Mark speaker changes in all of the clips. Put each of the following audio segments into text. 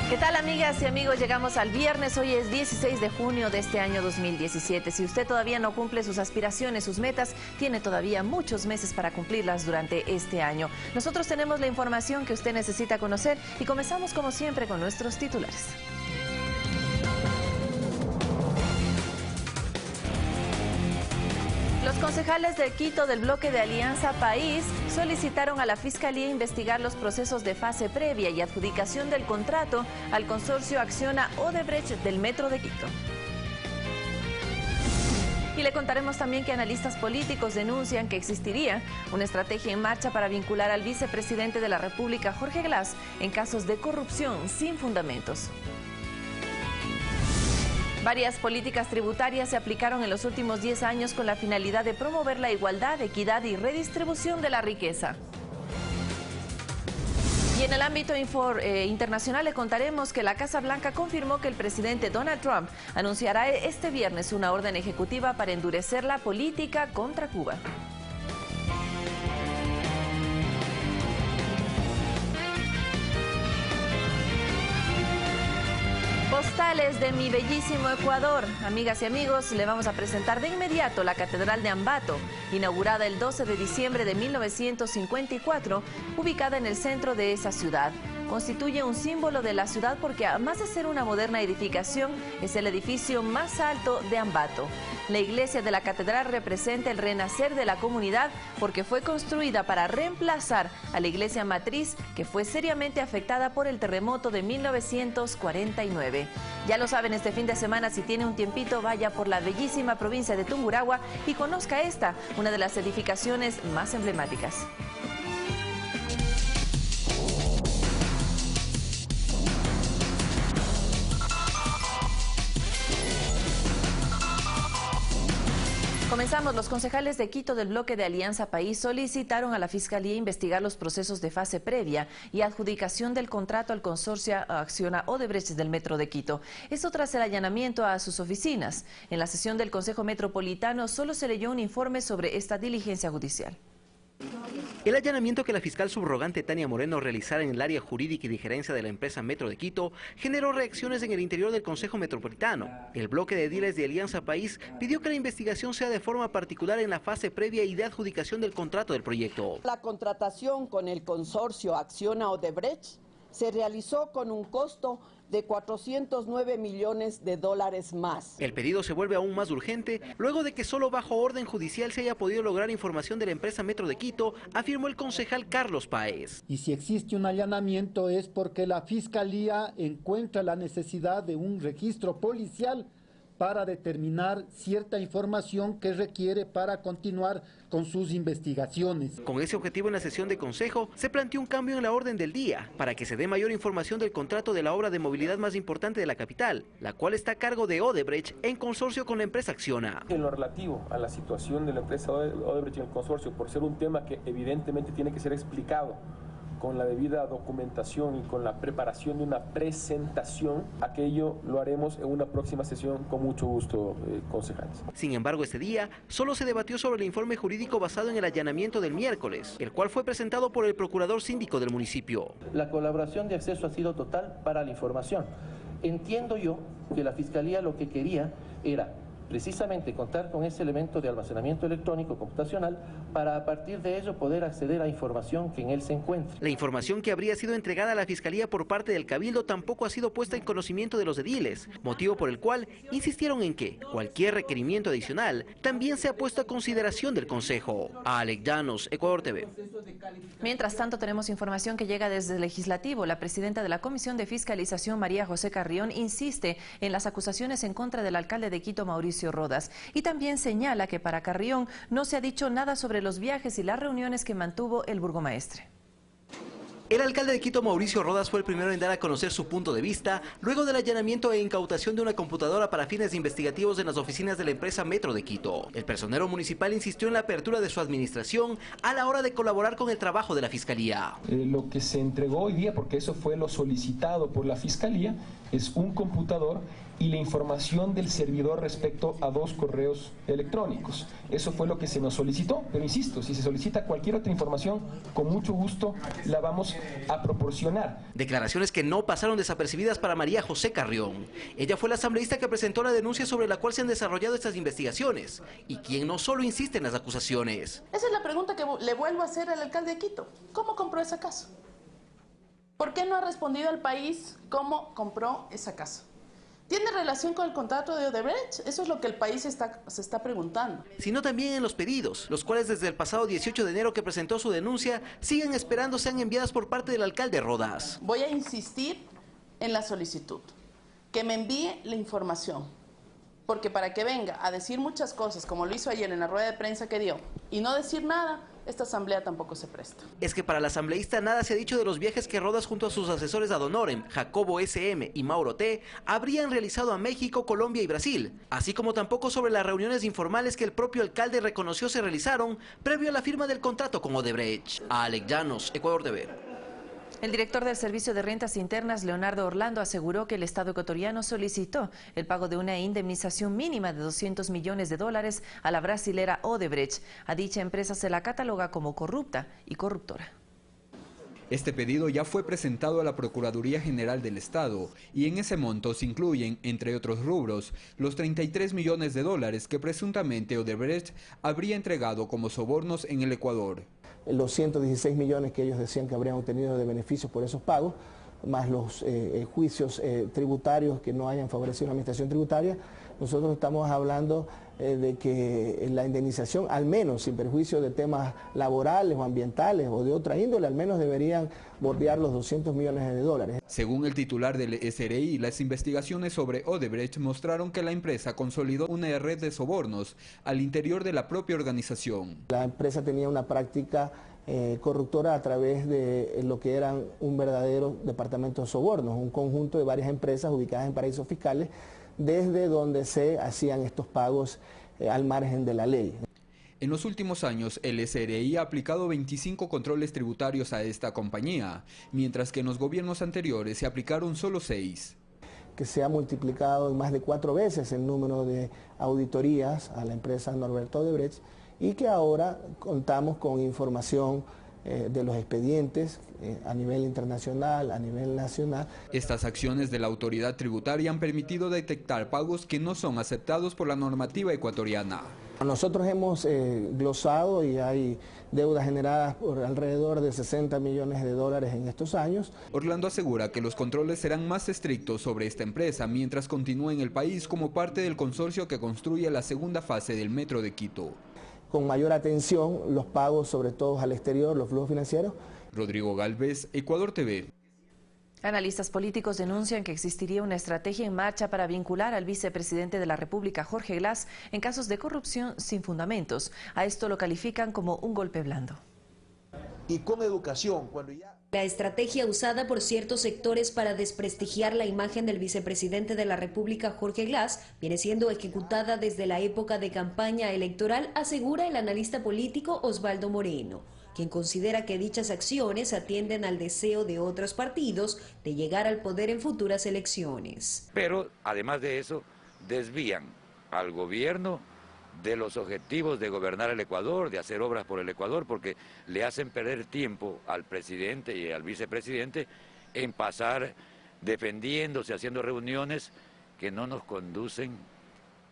Speaker 1: ¿Qué tal, amigas y amigos? Llegamos al viernes, hoy es 16 de junio de este año 2017. Si usted todavía no cumple sus aspiraciones, sus metas, tiene todavía muchos meses para cumplirlas durante este año. Nosotros tenemos la información que usted necesita conocer y comenzamos como siempre con nuestros titulares. Los concejales de Quito del bloque de Alianza País solicitaron a la Fiscalía investigar los procesos de fase previa y adjudicación del contrato al consorcio Acciona Odebrecht del Metro de Quito. Y le contaremos también que analistas políticos denuncian que existiría una estrategia en marcha para vincular al vicepresidente de la República, Jorge Glass, en casos de corrupción sin fundamentos. Varias políticas tributarias se aplicaron en los últimos 10 años con la finalidad de promover la igualdad, equidad y redistribución de la riqueza. Y en el ámbito internacional le contaremos que la Casa Blanca confirmó que el presidente Donald Trump anunciará este viernes una orden ejecutiva para endurecer la política contra Cuba. Postales de mi bellísimo Ecuador. Amigas y amigos, le vamos a presentar de inmediato la Catedral de Ambato, inaugurada el 12 de diciembre de 1954, ubicada en el centro de esa ciudad. Constituye un símbolo de la ciudad porque, además de ser una moderna edificación, es el edificio más alto de Ambato. La iglesia de la catedral representa el renacer de la comunidad porque fue construida para reemplazar a la iglesia matriz, que fue seriamente afectada por el terremoto de 1949. Ya lo saben, este fin de semana, si tiene un tiempito, vaya por la bellísima provincia de Tungurahua y conozca esta, una de las edificaciones más emblemáticas. Comenzamos. Los concejales de Quito del bloque de Alianza País solicitaron a la Fiscalía investigar los procesos de fase previa y adjudicación del contrato al consorcio Acciona Odebrecht del Metro de Quito. Esto tras el allanamiento a sus oficinas. En la sesión del Consejo Metropolitano solo se leyó un informe sobre esta diligencia judicial.
Speaker 2: El allanamiento que la fiscal subrogante Tania Moreno realizara en el área jurídica y de gerencia de la empresa Metro de Quito generó reacciones en el interior del Consejo Metropolitano. El bloque de ediles de Alianza País pidió que la investigación sea de forma particular en la fase previa y de adjudicación del contrato del proyecto.
Speaker 3: La contratación con el consorcio Acciona Odebrecht se realizó con un costo de 409 millones de dólares más.
Speaker 2: El pedido se vuelve aún más urgente luego de que solo bajo orden judicial se haya podido lograr información de la empresa Metro de Quito, afirmó el concejal Carlos Páez.
Speaker 4: Y si existe un allanamiento es porque la Fiscalía encuentra la necesidad de un registro policial para determinar cierta información que requiere para continuar con sus investigaciones.
Speaker 2: Con ese objetivo, en la sesión de consejo se planteó un cambio en la orden del día para que se dé mayor información del contrato de la obra de movilidad más importante de la capital, la cual está a cargo de Odebrecht en consorcio con la empresa Acciona.
Speaker 5: En lo relativo a la situación de la empresa Odebrecht en el consorcio, por ser un tema que evidentemente tiene que ser explicado con la debida documentación y con la preparación de una presentación, aquello lo haremos en una próxima sesión con mucho gusto, concejales.
Speaker 2: Sin embargo, este día solo se debatió sobre el informe jurídico basado en el allanamiento del miércoles, el cual fue presentado por el procurador síndico del municipio.
Speaker 6: La colaboración de acceso ha sido total para la información. Entiendo yo que la Fiscalía lo que quería era precisamente contar con ese elemento de almacenamiento electrónico computacional para a partir de ello poder acceder a información que en él se encuentre.
Speaker 2: La información que habría sido entregada a la Fiscalía por parte del Cabildo tampoco ha sido puesta en conocimiento de los ediles, motivo por el cual insistieron en que cualquier requerimiento adicional también sea puesto a consideración del Consejo. Alex Llanos, Ecuador TV.
Speaker 1: Mientras tanto, tenemos información que llega desde el Legislativo. La presidenta de la Comisión de Fiscalización, María José Carrión, insiste en las acusaciones en contra del alcalde de Quito, Mauricio Rodas, y también señala que para Carrión no se ha dicho nada sobre los viajes y las reuniones que mantuvo el burgomaestre.
Speaker 2: El alcalde de Quito, Mauricio Rodas, fue el primero en dar a conocer su punto de vista luego del allanamiento e incautación de una computadora para fines investigativos en las oficinas de la empresa Metro de Quito. El personero municipal insistió en la apertura de su administración a la hora de colaborar con el trabajo de la Fiscalía.
Speaker 7: Lo que se entregó hoy día, porque eso fue lo solicitado por la Fiscalía, es un computador
Speaker 5: y la información del servidor respecto a 2 correos electrónicos. Eso fue lo que se nos solicitó, pero insisto, si se solicita cualquier otra información, con mucho gusto la vamos a proporcionar.
Speaker 2: Declaraciones que no pasaron desapercibidas para María José Carrión. Ella fue la asambleísta que presentó la denuncia sobre la cual se han desarrollado estas investigaciones y quien no solo insiste en las acusaciones.
Speaker 7: Esa es la pregunta que le vuelvo a hacer al alcalde de Quito. ¿Cómo compró esa casa? ¿Por qué no ha respondido al país cómo compró esa casa? ¿Tiene relación con el contrato de Odebrecht? Eso es lo que el país se está preguntando.
Speaker 2: Sino también en los pedidos, los cuales desde el pasado 18 de enero que presentó su denuncia, siguen esperando sean enviadas por parte del alcalde Rodas.
Speaker 7: Voy a insistir en la solicitud, que me envíe la información, porque para que venga a decir muchas cosas, como lo hizo ayer en la rueda de prensa que dio, y no decir nada, esta asamblea tampoco se presta.
Speaker 2: Es que para la asambleísta nada se ha dicho de los viajes que Rodas junto a sus asesores ad honorem, Jacobo SM y Mauro T, habrían realizado a México, Colombia y Brasil, así como tampoco sobre las reuniones informales que el propio alcalde reconoció se realizaron previo a la firma del contrato con Odebrecht. Alex Llanos, Ecuador TV.
Speaker 1: El director del Servicio de Rentas Internas, Leonardo Orlando, aseguró que el Estado ecuatoriano solicitó el pago de una indemnización mínima de $200 millones a la brasilera Odebrecht. A dicha empresa se la cataloga como corrupta y corruptora.
Speaker 8: Este pedido ya fue presentado a la Procuraduría General del Estado y en ese monto se incluyen, entre otros rubros, los $33 millones que presuntamente Odebrecht habría entregado como sobornos en el Ecuador.
Speaker 9: Los 116 millones que ellos decían que habrían obtenido de beneficios por esos pagos, más los juicios tributarios que no hayan favorecido la administración tributaria, nosotros estamos hablando de que la indemnización, al menos sin perjuicio de temas laborales o ambientales o de otra índole, al menos deberían bordear los $200 millones.
Speaker 8: Según el titular del SRI, las investigaciones sobre Odebrecht mostraron que la empresa consolidó una red de sobornos al interior de la propia organización.
Speaker 9: La empresa tenía una práctica corruptora a través de lo que eran un verdadero departamento de sobornos, un conjunto de varias empresas ubicadas en paraísos fiscales, desde donde se hacían estos pagos al margen de la ley.
Speaker 8: En los últimos años, el SRI ha aplicado 25 controles tributarios a esta compañía, mientras que en los gobiernos anteriores se aplicaron solo 6.
Speaker 9: Que se ha multiplicado en más de 4 veces el número de auditorías a la empresa Norberto Odebrecht y que ahora contamos con información de los expedientes a nivel internacional, a nivel nacional.
Speaker 8: Estas acciones de la autoridad tributaria han permitido detectar pagos que no son aceptados por la normativa ecuatoriana.
Speaker 9: Nosotros hemos glosado y hay deudas generadas por alrededor de $60 millones en estos años.
Speaker 8: Orlando asegura que los controles serán más estrictos sobre esta empresa mientras continúe en el país como parte del consorcio que construye la segunda fase del Metro de Quito.
Speaker 9: Con mayor atención los pagos, sobre todo al exterior, los flujos financieros.
Speaker 8: Rodrigo Galvez, Ecuador TV.
Speaker 1: Analistas políticos denuncian que existiría una estrategia en marcha para vincular al vicepresidente de la República, Jorge Glass, en casos de corrupción sin fundamentos. A esto lo califican como un golpe blando.
Speaker 10: Y con educación, cuando ya...
Speaker 11: La estrategia usada por ciertos sectores para desprestigiar la imagen del vicepresidente de la República, Jorge Glass, viene siendo ejecutada desde la época de campaña electoral, asegura el analista político Osvaldo Moreno, quien considera que dichas acciones atienden al deseo de otros partidos de llegar al poder en futuras elecciones.
Speaker 12: Pero, además de eso, desvían al gobierno de los objetivos de gobernar el Ecuador, de hacer obras por el Ecuador, porque le hacen perder tiempo al presidente y al vicepresidente en pasar defendiéndose, haciendo reuniones que no nos conducen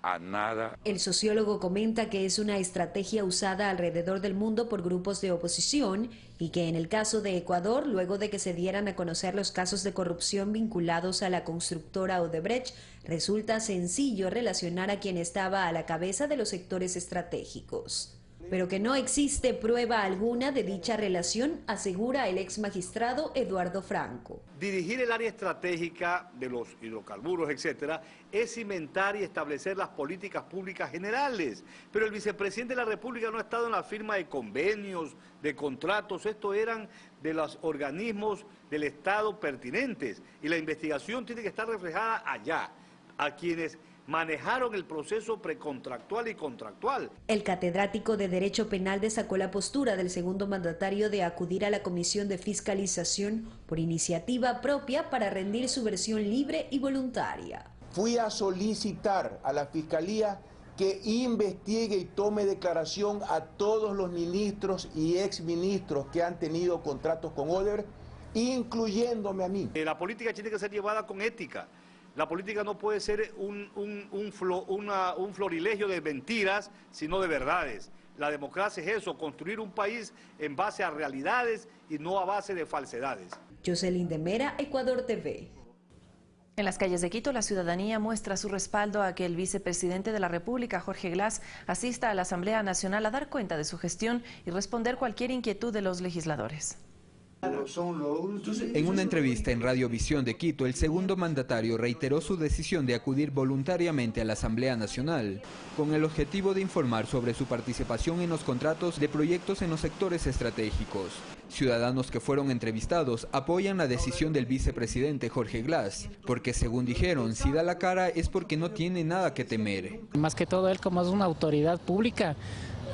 Speaker 12: a nada.
Speaker 11: El sociólogo comenta que es una estrategia usada alrededor del mundo por grupos de oposición y que en el caso de Ecuador, luego de que se dieran a conocer los casos de corrupción vinculados a la constructora Odebrecht, resulta sencillo relacionar a quien estaba a la cabeza de los sectores estratégicos. Pero que no existe prueba alguna de dicha relación, asegura el ex magistrado Eduardo Franco.
Speaker 10: Dirigir el área estratégica de los hidrocarburos, etcétera, es cimentar y establecer las políticas públicas generales. Pero el vicepresidente de la República no ha estado en la firma de convenios, de contratos, esto eran de los organismos del Estado pertinentes. Y la investigación tiene que estar reflejada allá, a quienes manejaron el proceso precontractual y contractual.
Speaker 11: El catedrático de Derecho Penal destacó la postura del segundo mandatario de acudir a la Comisión de Fiscalización por iniciativa propia para rendir su versión libre y voluntaria.
Speaker 13: fui a solicitar a la Fiscalía que investigue y tome declaración a todos los ministros y exministros que han tenido contratos con Odebrecht, incluyéndome a mí.
Speaker 10: La política tiene que ser llevada con ética. La política no puede ser un florilegio de mentiras, sino de verdades. La democracia es eso, construir un país en base a realidades y no a base de falsedades.
Speaker 11: Jocelyn de Mera, Ecuador TV.
Speaker 1: En las calles de Quito, la ciudadanía muestra su respaldo a que el vicepresidente de la República, Jorge Glass, asista a la Asamblea Nacional a dar cuenta de su gestión y responder cualquier inquietud de los legisladores.
Speaker 8: En una entrevista en Radiovisión de Quito, el segundo mandatario reiteró su decisión de acudir voluntariamente a la Asamblea Nacional, con el objetivo de informar sobre su participación en los contratos de proyectos en los sectores estratégicos. Ciudadanos que fueron entrevistados apoyan la decisión del vicepresidente Jorge Glass, porque según dijeron, si da la cara es porque no tiene nada que temer.
Speaker 14: Más que todo él, como es una autoridad pública,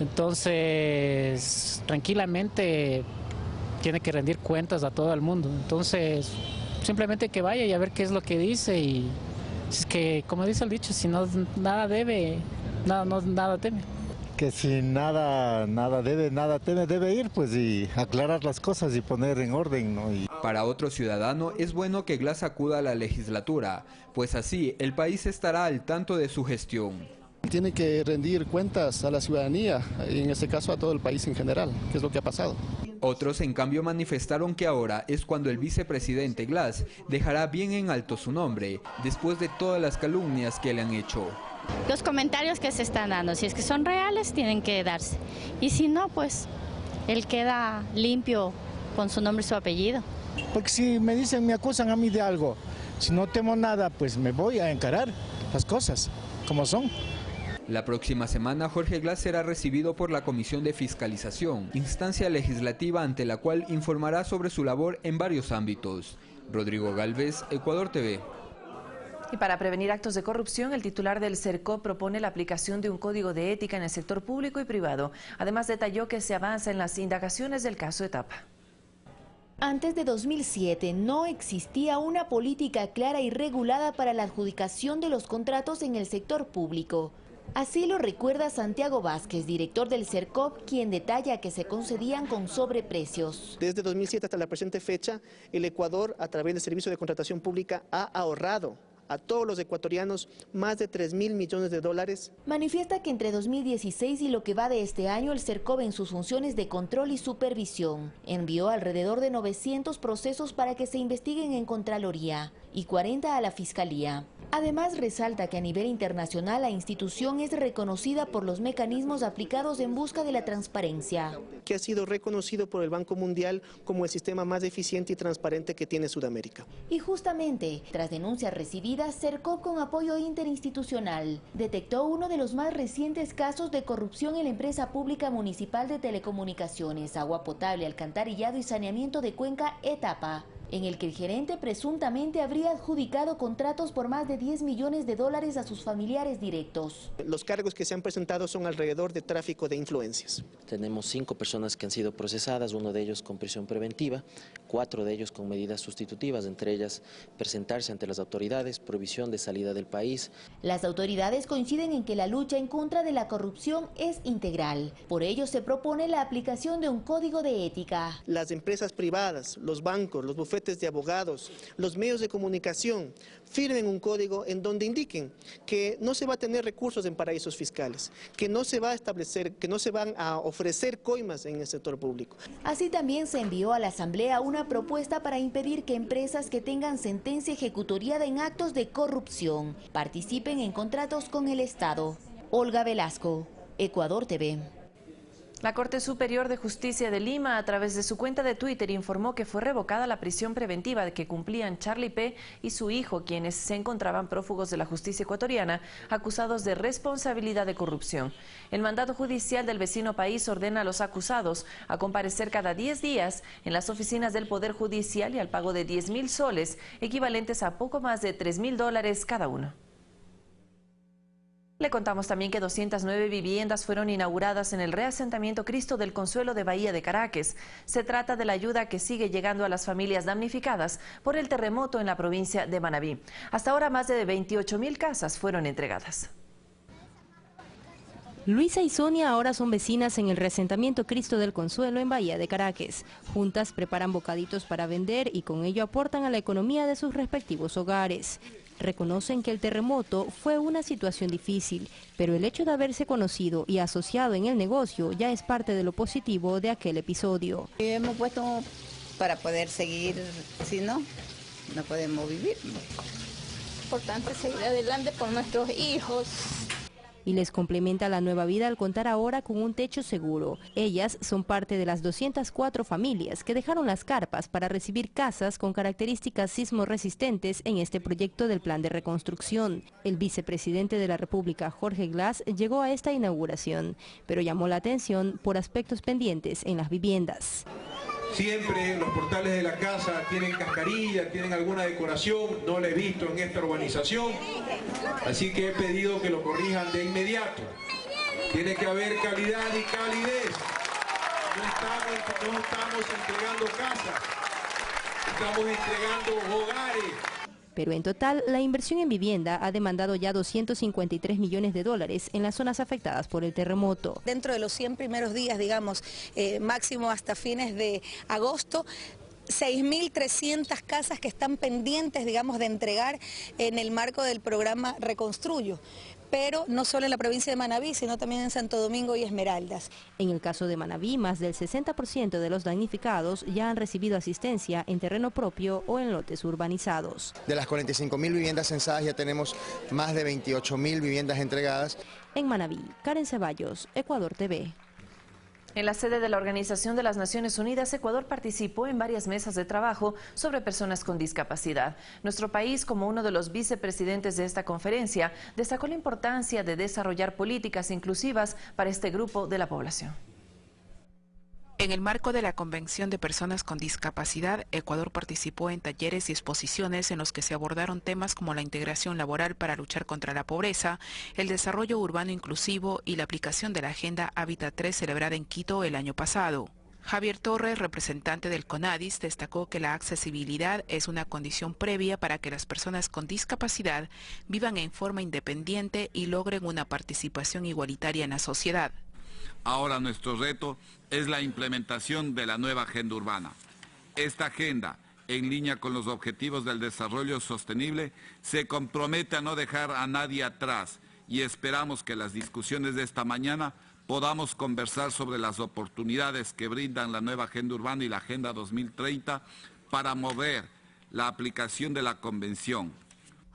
Speaker 14: entonces tranquilamente tiene que rendir cuentas a todo el mundo. Entonces simplemente que vaya y a ver qué es lo que dice, y es que, como dice el dicho, si no nada debe, nada teme.
Speaker 15: Que si nada debe, nada teme, debe ir pues y aclarar las cosas y poner en orden, ¿no?
Speaker 8: Para otro ciudadano es bueno que Glass acuda a la legislatura, pues así el país estará al tanto de su gestión.
Speaker 16: Tiene que rendir cuentas a la ciudadanía, y en este caso a todo el país en general, que es lo que ha pasado.
Speaker 8: Otros, en cambio, manifestaron que ahora es cuando el vicepresidente Glass dejará bien en alto su nombre, después de todas las calumnias que le han hecho.
Speaker 17: Los comentarios que se están dando, si es que son reales, tienen que darse. Y si no, pues él queda limpio con su nombre y su apellido.
Speaker 15: Porque si me dicen, me acusan a mí de algo, si no temo nada, pues me voy a encarar las cosas como son.
Speaker 8: La próxima semana, Jorge Glass será recibido por la Comisión de Fiscalización, instancia legislativa ante la cual informará sobre su labor en varios ámbitos. Rodrigo Galvez, Ecuador TV.
Speaker 1: Y para prevenir actos de corrupción, el titular del CERCOP propone la aplicación de un código de ética en el sector público y privado. Además, detalló que se avanza en las indagaciones del caso Etapa.
Speaker 18: Antes de 2007 no existía una política clara y regulada para la adjudicación de los contratos en el sector público. Así lo recuerda Santiago Vázquez, director del CERCOP, quien detalla que se concedían con sobreprecios.
Speaker 19: Desde 2007 hasta la presente fecha, el Ecuador, a través del Servicio de Contratación Pública, ha ahorrado a todos los ecuatorianos más de 3.000 millones de dólares.
Speaker 18: Manifiesta que entre 2016 y lo que va de este año, el CERCOP en sus funciones de control y supervisión envió alrededor de 900 procesos para que se investiguen en Contraloría y 40 a la Fiscalía. Además, resalta que a nivel internacional la institución es reconocida por los mecanismos aplicados en busca de la transparencia.
Speaker 19: Que ha sido reconocido por el Banco Mundial como el sistema más eficiente y transparente que tiene Sudamérica.
Speaker 18: Y justamente, tras denuncias recibidas, CERCOP, con apoyo interinstitucional, detectó uno de los más recientes casos de corrupción en la empresa pública municipal de telecomunicaciones, agua potable, alcantarillado y saneamiento de Cuenca, Etapa, en el que el gerente presuntamente habría adjudicado contratos por más de 10 millones de dólares a sus familiares directos.
Speaker 19: Los cargos que se han presentado son alrededor de tráfico de influencias.
Speaker 20: Tenemos 5 personas que han sido procesadas, uno de ellos con prisión preventiva, 4 de ellos con medidas sustitutivas, entre ellas presentarse ante las autoridades, prohibición de salida del país.
Speaker 18: Las autoridades coinciden en que la lucha en contra de la corrupción es integral. Por ello se propone la aplicación de un código de ética.
Speaker 19: Las empresas privadas, los bancos, los bufetes de abogados, los medios de comunicación, firmen un código en donde indiquen que no se va a tener recursos en paraísos fiscales, que no se va a establecer, que no se van a ofrecer coimas en el sector público.
Speaker 18: Así también se envió a la Asamblea una propuesta para impedir que empresas que tengan sentencia ejecutoriada en actos de corrupción participen en contratos con el Estado. Olga Velasco, Ecuador TV.
Speaker 1: La Corte Superior de Justicia de Lima, a través de su cuenta de Twitter, informó que fue revocada la prisión preventiva que cumplían Charlie P. y su hijo, quienes se encontraban prófugos de la justicia ecuatoriana, acusados de responsabilidad de corrupción. El mandato judicial del vecino país ordena a los acusados a comparecer cada 10 días en las oficinas del Poder Judicial y al pago de 10.000 soles, equivalentes a poco más de $3.000 cada uno. Le contamos también que 209 viviendas fueron inauguradas en el reasentamiento Cristo del Consuelo de Bahía de Caracas. Se trata de la ayuda que sigue llegando a las familias damnificadas por el terremoto en la provincia de Manabí. Hasta ahora más de 28.000 casas fueron entregadas.
Speaker 21: Luisa y Sonia ahora son vecinas en el reasentamiento Cristo del Consuelo en Bahía de Caracas. Juntas preparan bocaditos para vender y con ello aportan a la economía de sus respectivos hogares. Reconocen que el terremoto fue una situación difícil, pero el hecho de haberse conocido y asociado en el negocio ya es parte de lo positivo de aquel episodio.
Speaker 22: Hemos puesto para poder seguir, si no, no podemos vivir.
Speaker 23: Importante seguir adelante por nuestros hijos.
Speaker 21: Y les complementa la nueva vida al contar ahora con un techo seguro. Ellas son parte de las 204 familias que dejaron las carpas para recibir casas con características sismo resistentes en este proyecto del plan de reconstrucción. El vicepresidente de la República, Jorge Glass, llegó a esta inauguración, pero llamó la atención por aspectos pendientes en las viviendas.
Speaker 24: Siempre los portales de la casa tienen cascarilla, tienen alguna decoración, no la he visto en esta urbanización, así que he pedido que lo corrijan de inmediato. Tiene que haber calidad y calidez. No estamos entregando casas, estamos entregando hogares.
Speaker 21: Pero en total, la inversión en vivienda ha demandado ya 253 millones de dólares en las zonas afectadas por el terremoto.
Speaker 25: Dentro de los 100 primeros días, digamos, máximo hasta fines de agosto, 6.300 casas que están pendientes, digamos, de entregar en el marco del programa Reconstruyo. Pero no solo en la provincia de Manabí, sino también en Santo Domingo y Esmeraldas.
Speaker 21: En el caso de Manabí, más del 60% de los damnificados ya han recibido asistencia en terreno propio o en lotes urbanizados.
Speaker 26: De las 45.000 viviendas censadas ya tenemos más de 28.000 viviendas entregadas.
Speaker 21: En Manabí, Karen Ceballos, Ecuador TV.
Speaker 1: En la sede de la Organización de las Naciones Unidas, Ecuador participó en varias mesas de trabajo sobre personas con discapacidad. Nuestro país, como uno de los vicepresidentes de esta conferencia, destacó la importancia de desarrollar políticas inclusivas para este grupo de la población.
Speaker 27: En el marco de la Convención de Personas con Discapacidad, Ecuador participó en talleres y exposiciones en los que se abordaron temas como la integración laboral para luchar contra la pobreza, el desarrollo urbano inclusivo y la aplicación de la Agenda Hábitat 3 celebrada en Quito el año pasado. Javier Torres, representante del CONADIS, destacó que la accesibilidad es una condición previa para que las personas con discapacidad vivan en forma independiente y logren una participación igualitaria en la sociedad.
Speaker 28: Ahora nuestro reto es la implementación de la nueva agenda urbana. Esta agenda, en línea con los objetivos del desarrollo sostenible, se compromete a no dejar a nadie atrás y esperamos que las discusiones de esta mañana podamos conversar sobre las oportunidades que brindan la nueva agenda urbana y la Agenda 2030 para mover la aplicación de la Convención.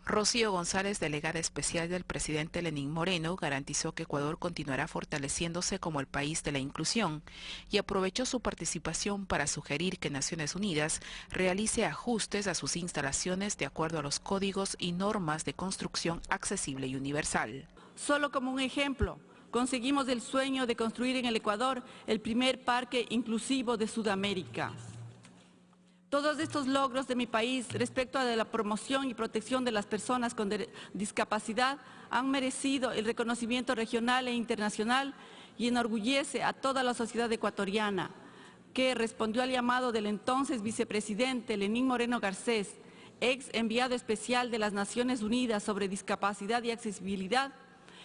Speaker 27: Rocío González, delegada especial del presidente Lenín Moreno, garantizó que Ecuador continuará fortaleciéndose como el país de la inclusión y aprovechó su participación para sugerir que Naciones Unidas realice ajustes a sus instalaciones de acuerdo a los códigos y normas de construcción accesible y universal.
Speaker 29: Solo como un ejemplo, conseguimos el sueño de construir en el Ecuador el primer parque inclusivo de Sudamérica. Todos estos logros de mi país respecto a la promoción y protección de las personas con discapacidad han merecido el reconocimiento regional e internacional y enorgullece a toda la sociedad ecuatoriana, que respondió al llamado del entonces vicepresidente Lenín Moreno Garcés, ex enviado especial de las Naciones Unidas sobre discapacidad y accesibilidad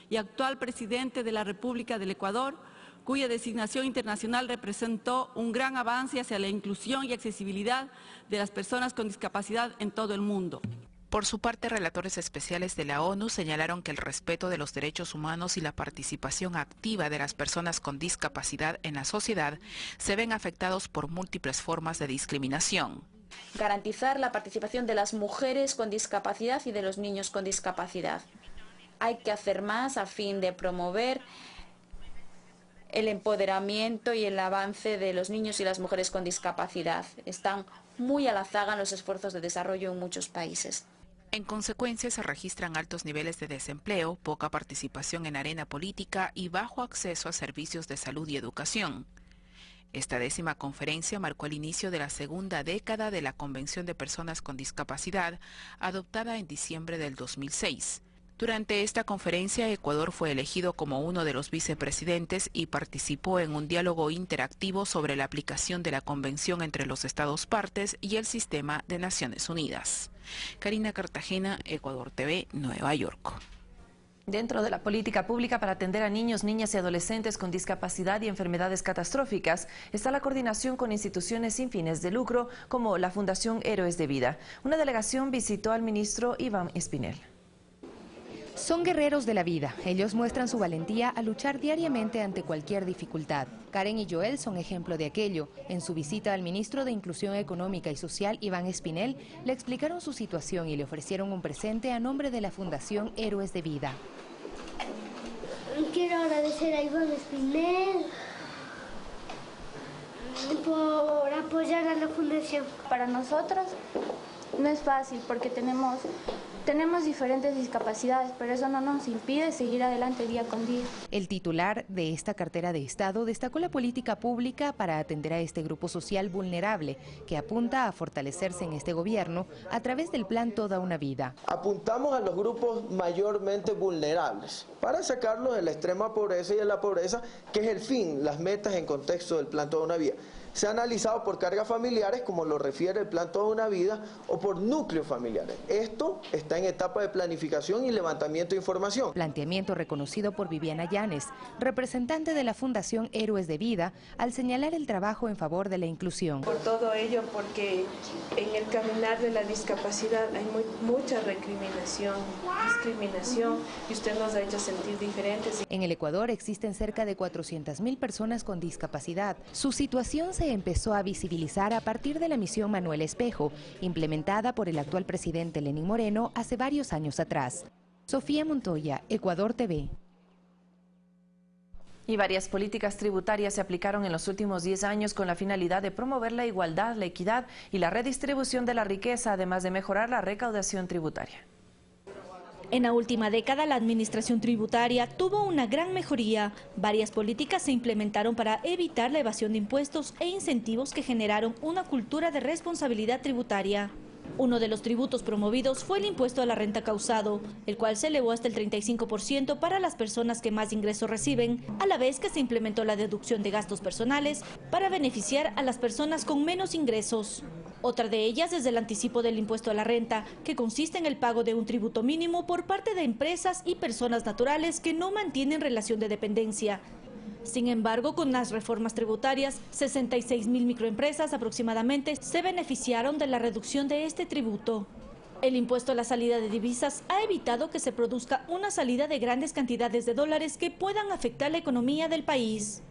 Speaker 29: y actual presidente de la República del Ecuador, cuya designación internacional representó un gran avance hacia la inclusión y accesibilidad de las personas con discapacidad en todo el mundo.
Speaker 27: Por su parte, relatores especiales de la ONU señalaron que el respeto de los derechos humanos y la participación activa de las personas con discapacidad en la sociedad se ven afectados por múltiples formas de discriminación.
Speaker 30: Garantizar la participación de las mujeres con discapacidad y de los niños con discapacidad. Hay que hacer más a fin de promover el empoderamiento y el avance de los niños y las mujeres con discapacidad. Están muy a la zaga en los esfuerzos de desarrollo en muchos países.
Speaker 27: En consecuencia, se registran altos niveles de desempleo, poca participación en arena política y bajo acceso a servicios de salud y educación. Esta 10ª conferencia marcó el inicio de la segunda década de la Convención de Personas con Discapacidad, adoptada en diciembre del 2006. Durante esta conferencia, Ecuador fue elegido como uno de los vicepresidentes y participó en un diálogo interactivo sobre la aplicación de la Convención entre los Estados partes y el sistema de Naciones Unidas. Karina Cartagena, Ecuador TV, Nueva York.
Speaker 1: Dentro de la política pública para atender a niños, niñas y adolescentes con discapacidad y enfermedades catastróficas está la coordinación con instituciones sin fines de lucro como la Fundación Héroes de Vida. Una delegación visitó al ministro Iván Espinel.
Speaker 2: Son guerreros de la vida. Ellos muestran su valentía a luchar diariamente ante cualquier dificultad. Karen y Joel son ejemplo de aquello. En su visita al ministro de Inclusión Económica y Social, Iván Espinel, le explicaron su situación y le ofrecieron un presente a nombre de la Fundación Héroes de Vida.
Speaker 3: Quiero agradecer a Iván Espinel por apoyar a la fundación.
Speaker 23: Para nosotros no es fácil porque tenemos diferentes discapacidades, pero eso no nos impide seguir adelante día con día.
Speaker 2: El titular de esta cartera de Estado destacó la política pública para atender a este grupo social vulnerable que apunta a fortalecerse en este gobierno a través del plan Toda una Vida.
Speaker 4: Apuntamos a los grupos mayormente vulnerables para sacarlos de la extrema pobreza y de la pobreza, que es el fin, las metas en contexto del plan Toda una Vida. Se ha analizado por cargas familiares, como lo refiere el plan Toda una Vida, o por núcleos familiares. Esto está en etapa de planificación y levantamiento de información.
Speaker 2: Planteamiento reconocido por Viviana Llanes, representante de la Fundación Héroes de Vida, al señalar el trabajo en favor de la inclusión.
Speaker 5: Por todo ello, porque en el caminar de la discapacidad hay mucha recriminación, discriminación, y usted nos ha hecho sentir diferentes.
Speaker 2: En el Ecuador existen cerca de 400.000 personas con discapacidad. Su situación se empezó a visibilizar a partir de la misión Manuel Espejo, implementada por el actual presidente Lenín Moreno hace varios años atrás. Sofía Montoya, Ecuador TV.
Speaker 1: Y varias políticas tributarias se aplicaron en los últimos 10 años con la finalidad de promover la igualdad, la equidad y la redistribución de la riqueza, además de mejorar la recaudación tributaria.
Speaker 6: En la última década, la administración tributaria tuvo una gran mejoría. Varias políticas se implementaron para evitar la evasión de impuestos e incentivos que generaron una cultura de responsabilidad tributaria. Uno de los tributos promovidos fue el impuesto a la renta causado, el cual se elevó hasta el 35% para las personas que más ingresos reciben, a la vez que se implementó la deducción de gastos personales para beneficiar a las personas con menos ingresos. Otra de ellas es el anticipo del impuesto a la renta, que consiste en el pago de un tributo mínimo por parte de empresas y personas naturales que no mantienen relación de dependencia. Sin embargo, con las reformas tributarias, 66.000 microempresas aproximadamente se beneficiaron de la reducción de este tributo. El impuesto a la salida de divisas ha evitado que se produzca una salida de grandes cantidades de dólares que puedan afectar la economía del país.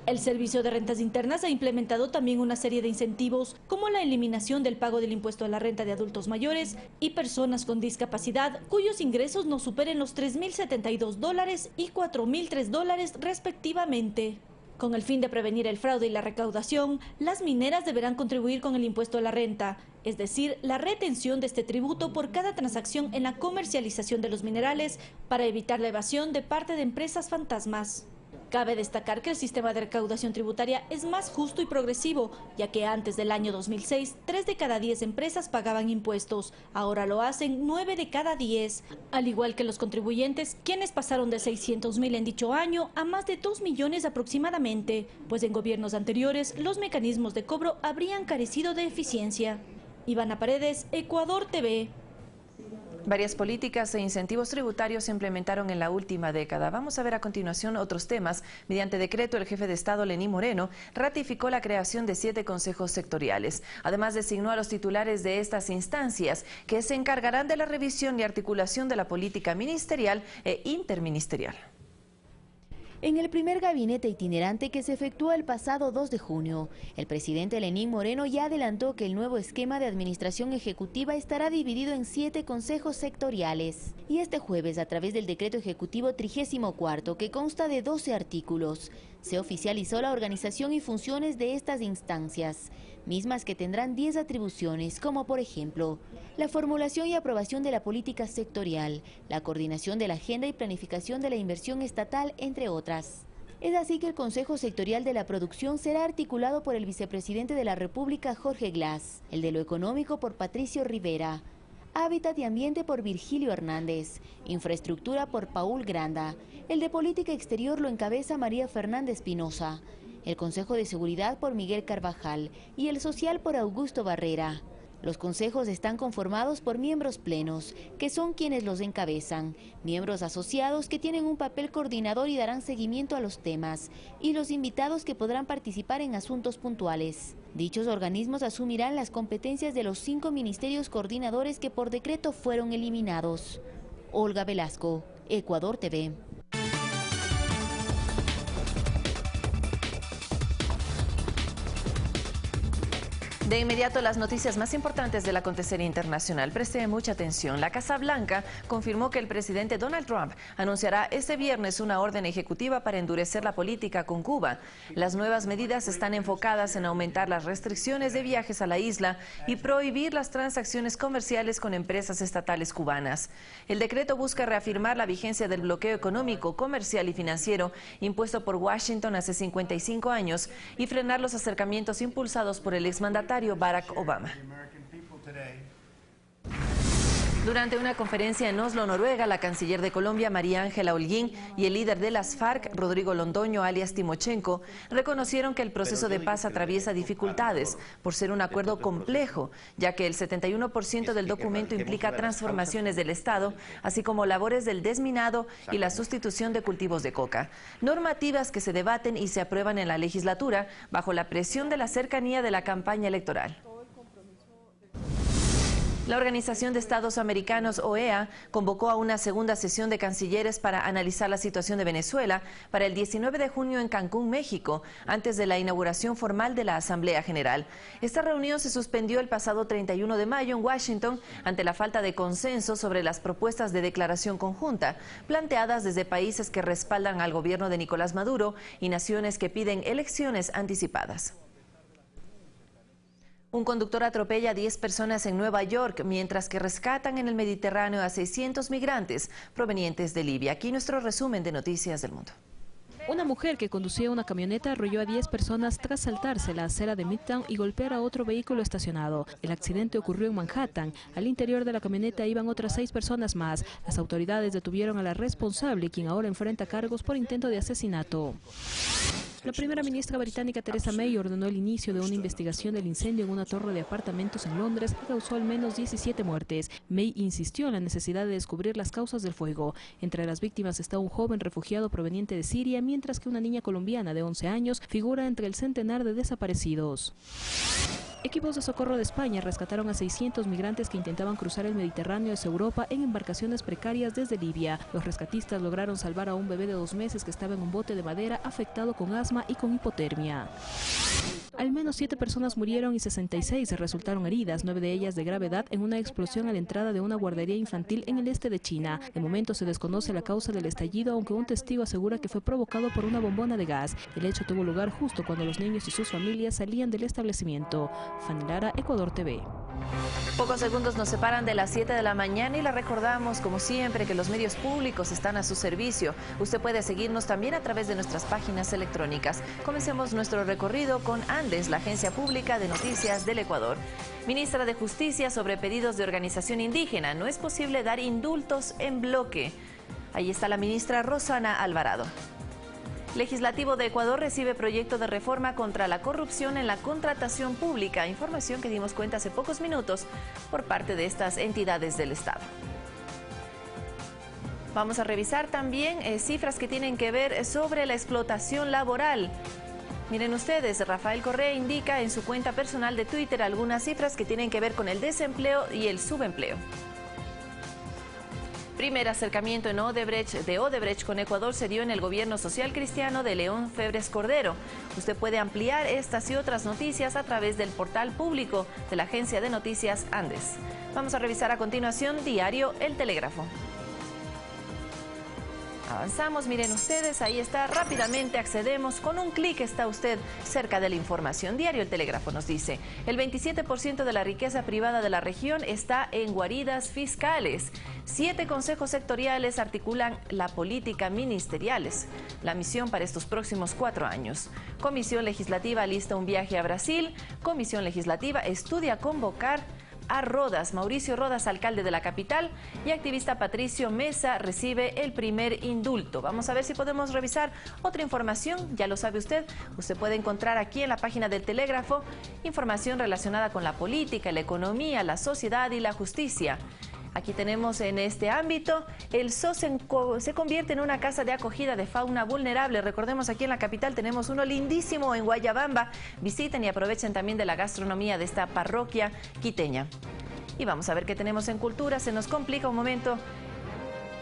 Speaker 6: El Servicio de Rentas Internas ha implementado también una serie de incentivos, como la eliminación del pago del impuesto a la renta de adultos mayores y personas con discapacidad cuyos ingresos no superen los $3.072 y $4.003 respectivamente. Con el fin de prevenir el fraude y la recaudación, las mineras deberán contribuir con el impuesto a la renta, es decir, la retención de este tributo por cada transacción en la comercialización de los minerales para evitar la evasión de parte de empresas fantasmas. Cabe destacar que el sistema de recaudación tributaria es más justo y progresivo, ya que antes del año 2006, 3 de cada 10 empresas pagaban impuestos. Ahora lo hacen 9 de cada 10, al igual que los contribuyentes, quienes pasaron de 600.000 en dicho año a más de 2 millones aproximadamente, pues en gobiernos anteriores los mecanismos de cobro habrían carecido de eficiencia. Ivana Paredes, Ecuador TV.
Speaker 1: Varias políticas e incentivos tributarios se implementaron en la última década. Vamos a ver a continuación otros temas. Mediante decreto, el jefe de Estado, Lenín Moreno, ratificó la creación de 7 consejos sectoriales. Además, designó a los titulares de estas instancias, que se encargarán de la revisión y articulación de la política ministerial e interministerial.
Speaker 18: En el primer gabinete itinerante que se efectuó el pasado 2 de junio, el presidente Lenín Moreno ya adelantó que el nuevo esquema de administración ejecutiva estará dividido en 7 consejos sectoriales. Y este jueves, a través del decreto ejecutivo 34, que consta de 12 artículos, se oficializó la organización y funciones de estas instancias, mismas que tendrán 10 atribuciones, como por ejemplo, la formulación y aprobación de la política sectorial, la coordinación de la agenda y planificación de la inversión estatal, entre otras. Es así que el Consejo Sectorial de la Producción será articulado por el vicepresidente de la República, Jorge Glass, el de lo económico por Patricio Rivera, Hábitat y Ambiente por Virgilio Hernández, Infraestructura por Paul Granda, el de Política Exterior lo encabeza María Fernanda Espinosa, el Consejo de Seguridad por Miguel Carvajal y el Social por Augusto Barrera. Los consejos están conformados por miembros plenos, que son quienes los encabezan, miembros asociados que tienen un papel coordinador y darán seguimiento a los temas, y los invitados que podrán participar en asuntos puntuales. Dichos organismos asumirán las competencias de los 5 ministerios coordinadores que por decreto fueron eliminados. Olga Velasco, Ecuador TV.
Speaker 1: De inmediato, las noticias más importantes del acontecer internacional. Preste mucha atención. La Casa Blanca confirmó que el presidente Donald Trump anunciará este viernes una orden ejecutiva para endurecer la política con Cuba. Las nuevas medidas están enfocadas en aumentar las restricciones de viajes a la isla y prohibir las transacciones comerciales con empresas estatales cubanas. El decreto busca reafirmar la vigencia del bloqueo económico, comercial y financiero impuesto por Washington hace 55 años y frenar los acercamientos impulsados por el exmandatario Barack Obama. Durante una conferencia en Oslo, Noruega, la canciller de Colombia, María Ángela Holguín, y el líder de las FARC, Rodrigo Londoño, alias Timochenko, reconocieron que el proceso de paz atraviesa dificultades por ser un acuerdo complejo, ya que el 71% del documento implica transformaciones del Estado, así como labores del desminado y la sustitución de cultivos de coca. Normativas que se debaten y se aprueban en la legislatura bajo la presión de la cercanía de la campaña electoral. La Organización de Estados Americanos, OEA, convocó a una segunda sesión de cancilleres para analizar la situación de Venezuela para el 19 de junio en Cancún, México, antes de la inauguración formal de la Asamblea General. Esta reunión se suspendió el pasado 31 de mayo en Washington ante la falta de consenso sobre las propuestas de declaración conjunta, planteadas desde países que respaldan al gobierno de Nicolás Maduro y naciones que piden elecciones anticipadas. Un conductor atropella a 10 personas en Nueva York, mientras que rescatan en el Mediterráneo a 600 migrantes provenientes de Libia. Aquí nuestro resumen de Noticias del Mundo.
Speaker 7: Una mujer que conducía una camioneta arrolló a 10 personas tras saltarse la acera de Midtown y golpear a otro vehículo estacionado. El accidente ocurrió en Manhattan. Al interior de la camioneta iban otras 6 personas más. Las autoridades detuvieron a la responsable, quien ahora enfrenta cargos por intento de asesinato. La primera ministra británica Theresa May ordenó el inicio de una investigación del incendio en una torre de apartamentos en Londres que causó al menos 17 muertes. May insistió en la necesidad de descubrir las causas del fuego. Entre las víctimas está un joven refugiado proveniente de Siria, mientras que una niña colombiana de 11 años figura entre el centenar de desaparecidos. Equipos de socorro de España rescataron a 600 migrantes que intentaban cruzar el Mediterráneo hacia Europa en embarcaciones precarias desde Libia. Los rescatistas lograron salvar a un bebé de 2 meses que estaba en un bote de madera afectado con asma y con hipotermia. Al menos 7 personas murieron y 66 resultaron heridas, 9 de ellas de gravedad, en una explosión a la entrada de una guardería infantil en el este de China. De momento se desconoce la causa del estallido, aunque un testigo asegura que fue provocado por una bombona de gas. El hecho tuvo lugar justo cuando los niños y sus familias salían del establecimiento. Fanny Lara, Ecuador TV.
Speaker 1: Pocos segundos nos separan de las 7 de la mañana y le recordamos, como siempre, que los medios públicos están a su servicio. Usted puede seguirnos también a través de nuestras páginas electrónicas. Comencemos nuestro recorrido con Andes, la Agencia Pública de Noticias del Ecuador. Ministra de Justicia sobre pedidos de organización indígena. No es posible dar indultos en bloque. Ahí está la ministra Rosana Alvarado. Legislativo de Ecuador recibe proyecto de reforma contra la corrupción en la contratación pública. Información que dimos cuenta hace pocos minutos por parte de estas entidades del Estado. Vamos a revisar también cifras que tienen que ver sobre la explotación laboral. Miren ustedes, Rafael Correa indica en su cuenta personal de Twitter algunas cifras que tienen que ver con el desempleo y el subempleo. Primer acercamiento de Odebrecht con Ecuador se dio en el gobierno social cristiano de León Febres Cordero. Usted puede ampliar estas y otras noticias a través del portal público de la agencia de noticias Andes. Vamos a revisar a continuación diario El Telégrafo. Avanzamos, miren ustedes, ahí está, rápidamente accedemos, con un clic está usted cerca de la información. Diario El Telégrafo nos dice, el 27% de la riqueza privada de la región está en guaridas fiscales. 7 consejos sectoriales articulan la política ministeriales. La misión para estos próximos 4 años. Comisión Legislativa alista un viaje a Brasil. Comisión Legislativa estudia convocar a Rodas. Mauricio Rodas, alcalde de la capital, y activista Patricio Mesa recibe el primer indulto. Vamos a ver si podemos revisar otra información. Ya lo sabe usted puede encontrar aquí en la página del Telégrafo información relacionada con la política, la economía, la sociedad y la justicia. Aquí tenemos en este ámbito, el zoo se convierte en una casa de acogida de fauna vulnerable. Recordemos, aquí en la capital tenemos uno lindísimo en Guayabamba. Visiten y aprovechen también de la gastronomía de esta parroquia quiteña. Y vamos a ver qué tenemos en cultura. Se nos complica un momento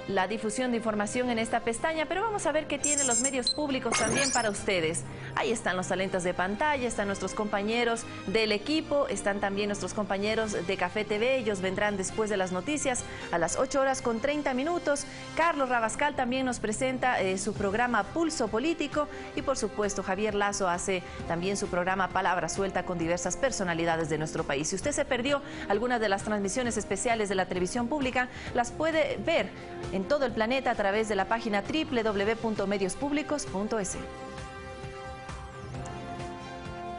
Speaker 1: la difusión de información en esta pestaña, pero vamos a ver qué tienen los medios públicos también para ustedes. Ahí están los talentos de pantalla, están nuestros compañeros del equipo, están también nuestros compañeros de Café TV. Ellos vendrán después de las noticias a las 8:30. Carlos Rabascal también nos presenta su programa Pulso Político, y por supuesto Javier Lazo hace también su programa Palabra Suelta con diversas personalidades de nuestro país. Si usted se perdió algunas de las transmisiones especiales de la televisión pública, las puede ver en todo el planeta a través de la página www.mediospublicos.es.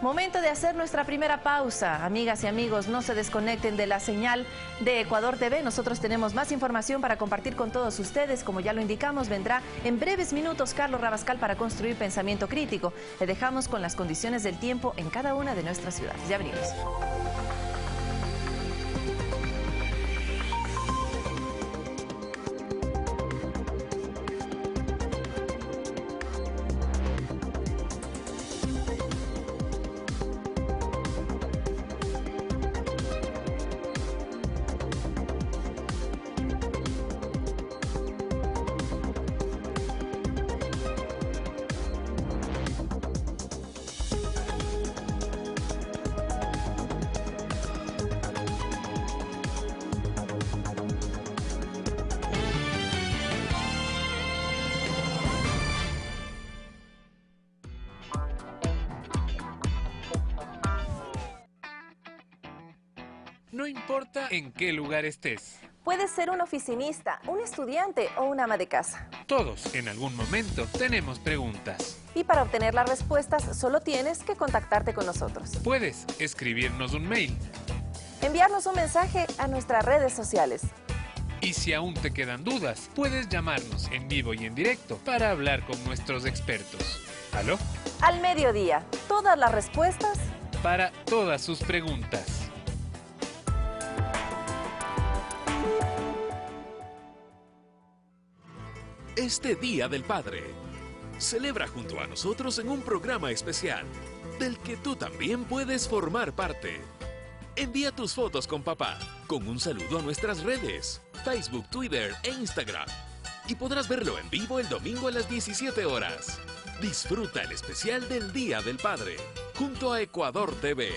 Speaker 1: Momento de hacer nuestra primera pausa. Amigas y amigos, no se desconecten de la señal de Ecuador TV. Nosotros tenemos más información para compartir con todos ustedes. Como ya lo indicamos, vendrá en breves minutos Carlos Rabascal para construir pensamiento crítico. Le dejamos con las condiciones del tiempo en cada una de nuestras ciudades. Ya venimos.
Speaker 8: No importa en qué lugar estés.
Speaker 1: Puedes ser un oficinista, un estudiante o un ama de casa.
Speaker 8: Todos, en algún momento, tenemos preguntas.
Speaker 1: Y para obtener las respuestas, solo tienes que contactarte con nosotros.
Speaker 8: Puedes escribirnos un mail.
Speaker 1: Enviarnos un mensaje a nuestras redes sociales.
Speaker 8: Y si aún te quedan dudas, puedes llamarnos en vivo y en directo para hablar con nuestros expertos. ¿Aló?
Speaker 1: Al mediodía, todas las respuestas
Speaker 8: para todas sus preguntas.
Speaker 9: Este Día del Padre, celebra junto a nosotros en un programa especial, del que tú también puedes formar parte. Envía tus fotos con papá, con un saludo a nuestras redes, Facebook, Twitter e Instagram. Y podrás verlo en vivo el domingo a las 17 horas. Disfruta el especial del Día del Padre, junto a Ecuador TV.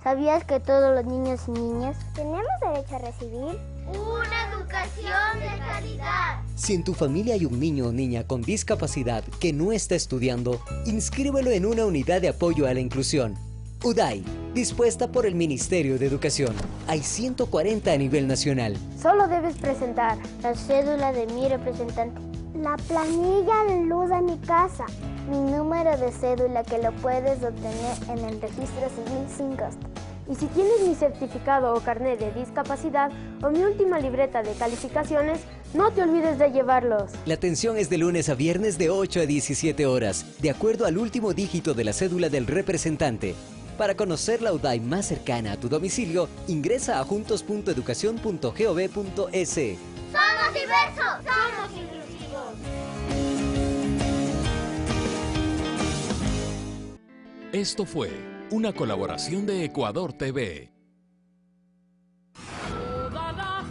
Speaker 3: ¿Sabías que todos los niños y niñas tenemos derecho a recibir una educación de calidad?
Speaker 10: Si en tu familia hay un niño o niña con discapacidad que no está estudiando, inscríbelo en una unidad de apoyo a la inclusión. UDAI, dispuesta por el Ministerio de Educación. Hay 140 a nivel nacional.
Speaker 3: Solo debes presentar la cédula de mi representante, la planilla de luz de mi casa, mi número de cédula, que lo puedes obtener en el registro civil sin costo. Y si tienes mi certificado o carnet de discapacidad o mi última libreta de calificaciones, no te olvides de llevarlos.
Speaker 10: La atención es de lunes a viernes de 8 a 17 horas, de acuerdo al último dígito de la cédula del representante. Para conocer la UDAI más cercana a tu domicilio, ingresa a juntos.educacion.gov.es.
Speaker 3: ¡Somos diversos! ¡Somos inclusivos!
Speaker 9: Esto fue una colaboración de Ecuador TV.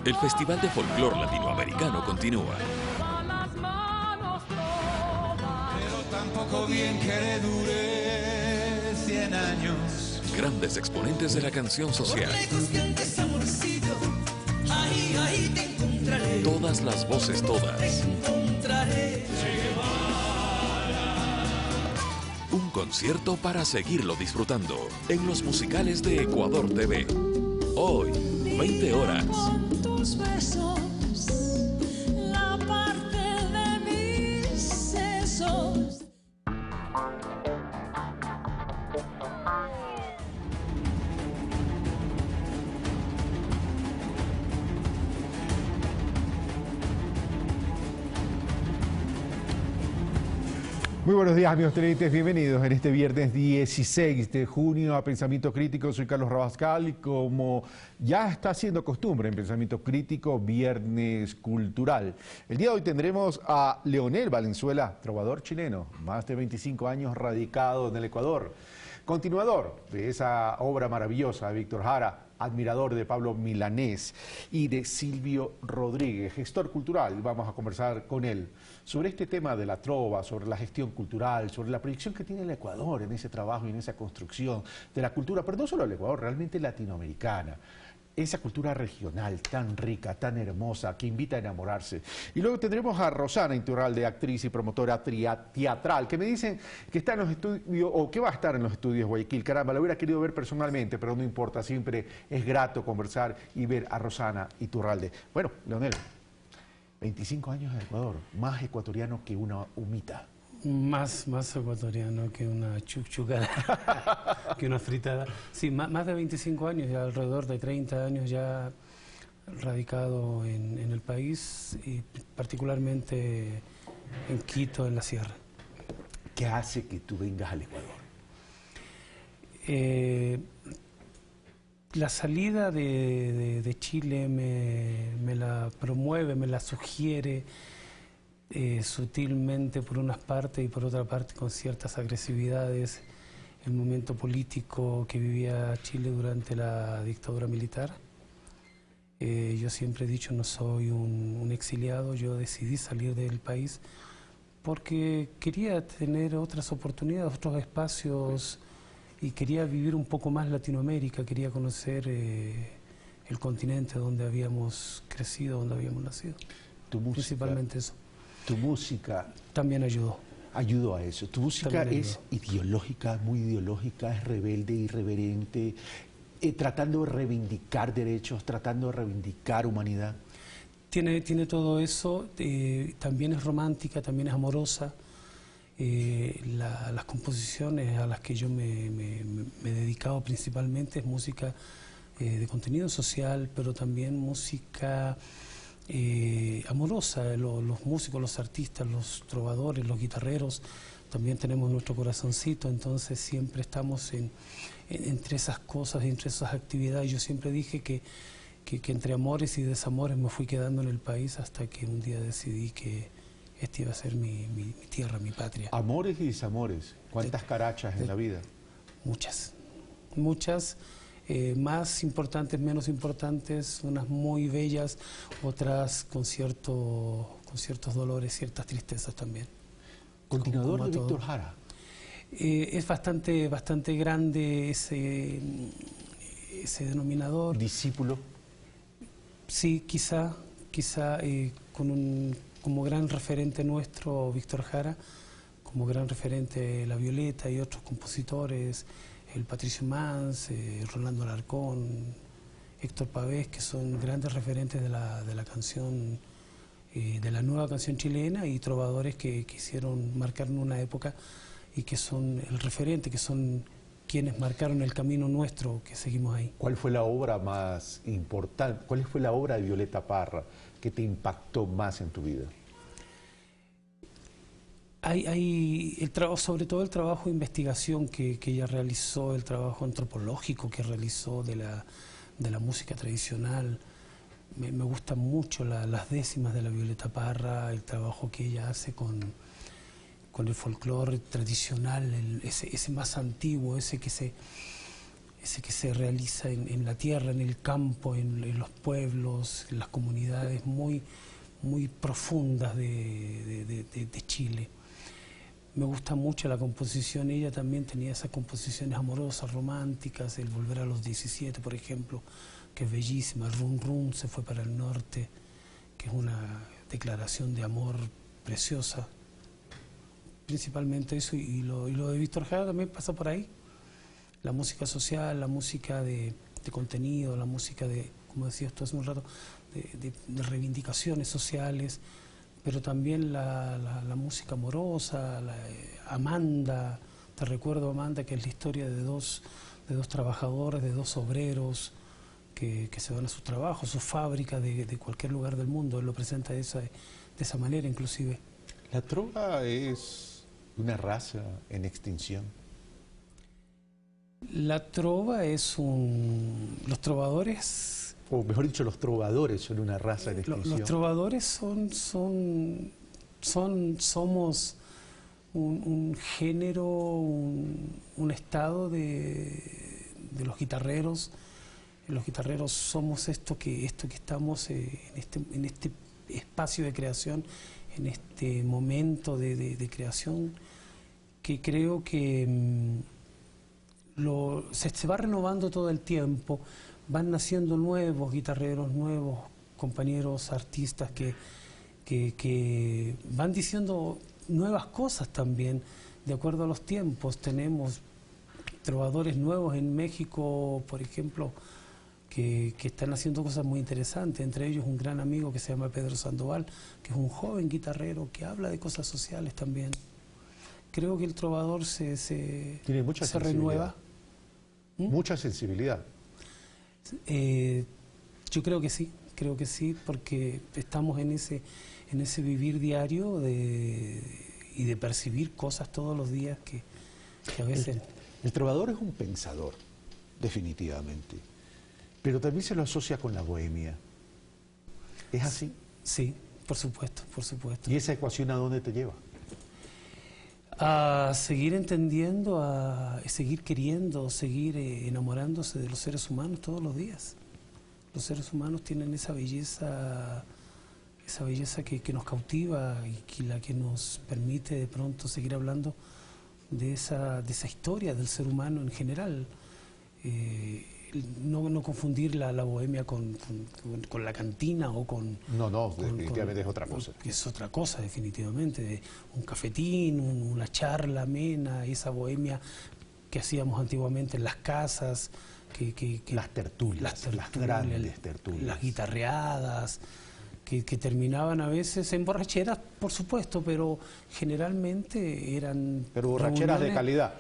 Speaker 9: El Festival de Folclor Latinoamericano continúa.
Speaker 11: Pero tampoco bien que le dure 100 años.
Speaker 9: Grandes exponentes de la canción social. Todas las voces, todas. Un concierto para seguirlo disfrutando en los musicales de Ecuador TV. Hoy, 20 horas.
Speaker 12: Tus besos, la parte de mis sesos.
Speaker 13: Muy buenos días, amigos televidentes, bienvenidos en este viernes 16 de junio a Pensamiento Crítico. Soy Carlos Rabascal y como ya está siendo costumbre en Pensamiento Crítico, viernes cultural. El día de hoy tendremos a Leonel Valenzuela, trovador chileno, más de 25 años radicado en el Ecuador. Continuador de esa obra maravillosa de Víctor Jara, admirador de Pablo Milanés y de Silvio Rodríguez, gestor cultural. Vamos a conversar con él sobre este tema de la trova, sobre la gestión cultural, sobre la proyección que tiene el Ecuador en ese trabajo y en esa construcción de la cultura, pero no solo el Ecuador, realmente latinoamericana. Esa cultura regional tan rica, tan hermosa, que invita a enamorarse. Y luego tendremos a Rosana Inturralde, actriz y promotora teatral, que me dicen que está en los estudios, o que va a estar en los estudios Guayaquil. Caramba, la hubiera querido ver personalmente, pero no importa, siempre es grato conversar y ver a Rosana Inturralde. Bueno, Leonel, 25 años en Ecuador, más ecuatoriano que una humita.
Speaker 14: Más ecuatoriano que una chuchucada, que una fritada. Sí, más de 25 años, ya alrededor de 30 años ya radicado en el país y particularmente en Quito, en la sierra.
Speaker 13: ¿Qué hace que tú vengas al Ecuador?
Speaker 14: La salida de Chile me la promueve, me la sugiere, sutilmente por unas partes y por otra parte con ciertas agresividades, el momento político que vivía Chile durante la dictadura militar. Yo siempre he dicho, no soy un exiliado, yo decidí salir del país porque quería tener otras oportunidades, otros espacios y quería vivir un poco más Latinoamérica, quería conocer el continente donde habíamos crecido, donde habíamos nacido. Principalmente eso.
Speaker 13: Tu música
Speaker 14: también ayudó.
Speaker 13: Ayudó a eso. Tu música es ideológica, muy ideológica, es rebelde, irreverente, tratando de reivindicar derechos, tratando de reivindicar humanidad.
Speaker 14: Tiene todo eso, también es romántica, también es amorosa. Las composiciones a las que yo me he dedicado principalmente es música de contenido social, pero también música amorosa. Los músicos, los artistas, los trovadores, los guitarreros, también tenemos nuestro corazoncito, entonces siempre estamos entre esas cosas, entre esas actividades. Yo siempre dije que entre amores y desamores me fui quedando en el país hasta que un día decidí que esta iba a ser mi tierra, mi patria.
Speaker 13: Amores y desamores, ¿cuántas carachas en la vida?
Speaker 14: Muchas, más importantes, menos importantes, unas muy bellas, otras con ciertos dolores, ciertas tristezas también.
Speaker 13: Continuador de Víctor Jara.
Speaker 14: Es bastante grande ese denominador.
Speaker 13: ¿Discípulo?
Speaker 14: Sí, quizá como gran referente nuestro Víctor Jara, como gran referente La Violeta y otros compositores, el Patricio Mans, Rolando Alarcón, Héctor Pavés, que son grandes referentes de la canción, de la nueva canción chilena, y trovadores que quisieron marcar en una época y que son el referente, que son quienes marcaron el camino nuestro, que seguimos ahí.
Speaker 13: ¿Cuál fue la obra más importante? ¿Cuál fue la obra de Violeta Parra que te impactó más en tu vida?
Speaker 14: Hay sobre todo el trabajo de investigación que ella realizó, el trabajo antropológico que realizó de la música tradicional. Me gustan mucho las décimas de la Violeta Parra, el trabajo que ella hace con el folclore tradicional, ese más antiguo, ese que se realiza en la tierra, en el campo, en los pueblos, en las comunidades muy profundas de Chile. Me gusta mucho la composición. Ella también tenía esas composiciones amorosas, románticas, el Volver a los 17, por ejemplo, que es bellísima. El Rum Rum se fue para el norte, que es una declaración de amor preciosa. Principalmente eso, y lo de Víctor Jara también pasa por ahí. La música social, la música de contenido, la música de, como decías tú hace un rato, de reivindicaciones sociales, pero también la música amorosa, Amanda. Te recuerdo, Amanda, que es la historia de dos trabajadores, de dos obreros que se van a su trabajo, su fábrica de cualquier lugar del mundo. Él lo presenta de esa manera inclusive.
Speaker 13: La trova es una raza en extinción?
Speaker 14: La trova es los trovadores...
Speaker 13: O mejor dicho, los trovadores son una raza en extinción.
Speaker 14: Los trovadores somos un género, un estado de los guitarreros. Los guitarreros somos esto que estamos en este espacio de creación, en este momento de creación, que creo que se va renovando todo el tiempo. Van naciendo nuevos guitarreros, nuevos compañeros artistas que van diciendo nuevas cosas también, de acuerdo a los tiempos. Tenemos trovadores nuevos en México, por ejemplo, que están haciendo cosas muy interesantes, entre ellos un gran amigo que se llama Pedro Sandoval, que es un joven guitarrero que habla de cosas sociales también. Creo que el trovador se renueva.
Speaker 13: Mucha sensibilidad.
Speaker 14: Yo creo que sí, porque estamos en ese vivir diario y de percibir cosas todos los días que a veces...
Speaker 13: El trovador es un pensador, definitivamente, pero también se lo asocia con la bohemia. ¿Es así?
Speaker 14: Sí, por supuesto, por supuesto.
Speaker 13: ¿Y esa ecuación a dónde te lleva?
Speaker 14: A seguir entendiendo, a seguir queriendo, seguir enamorándose de los seres humanos todos los días. Los seres humanos tienen esa belleza que nos cautiva y la que nos permite de pronto seguir hablando de esa historia del ser humano en general. No confundir la bohemia con la cantina o con...
Speaker 13: No, definitivamente es otra cosa.
Speaker 14: Es otra cosa, definitivamente. Un cafetín, una charla amena, esa bohemia que hacíamos antiguamente en las casas.
Speaker 13: Las tertulias, las grandes tertulias.
Speaker 14: Las guitarreadas, que terminaban a veces en borracheras, por supuesto, pero generalmente eran...
Speaker 13: Pero borracheras de calidad.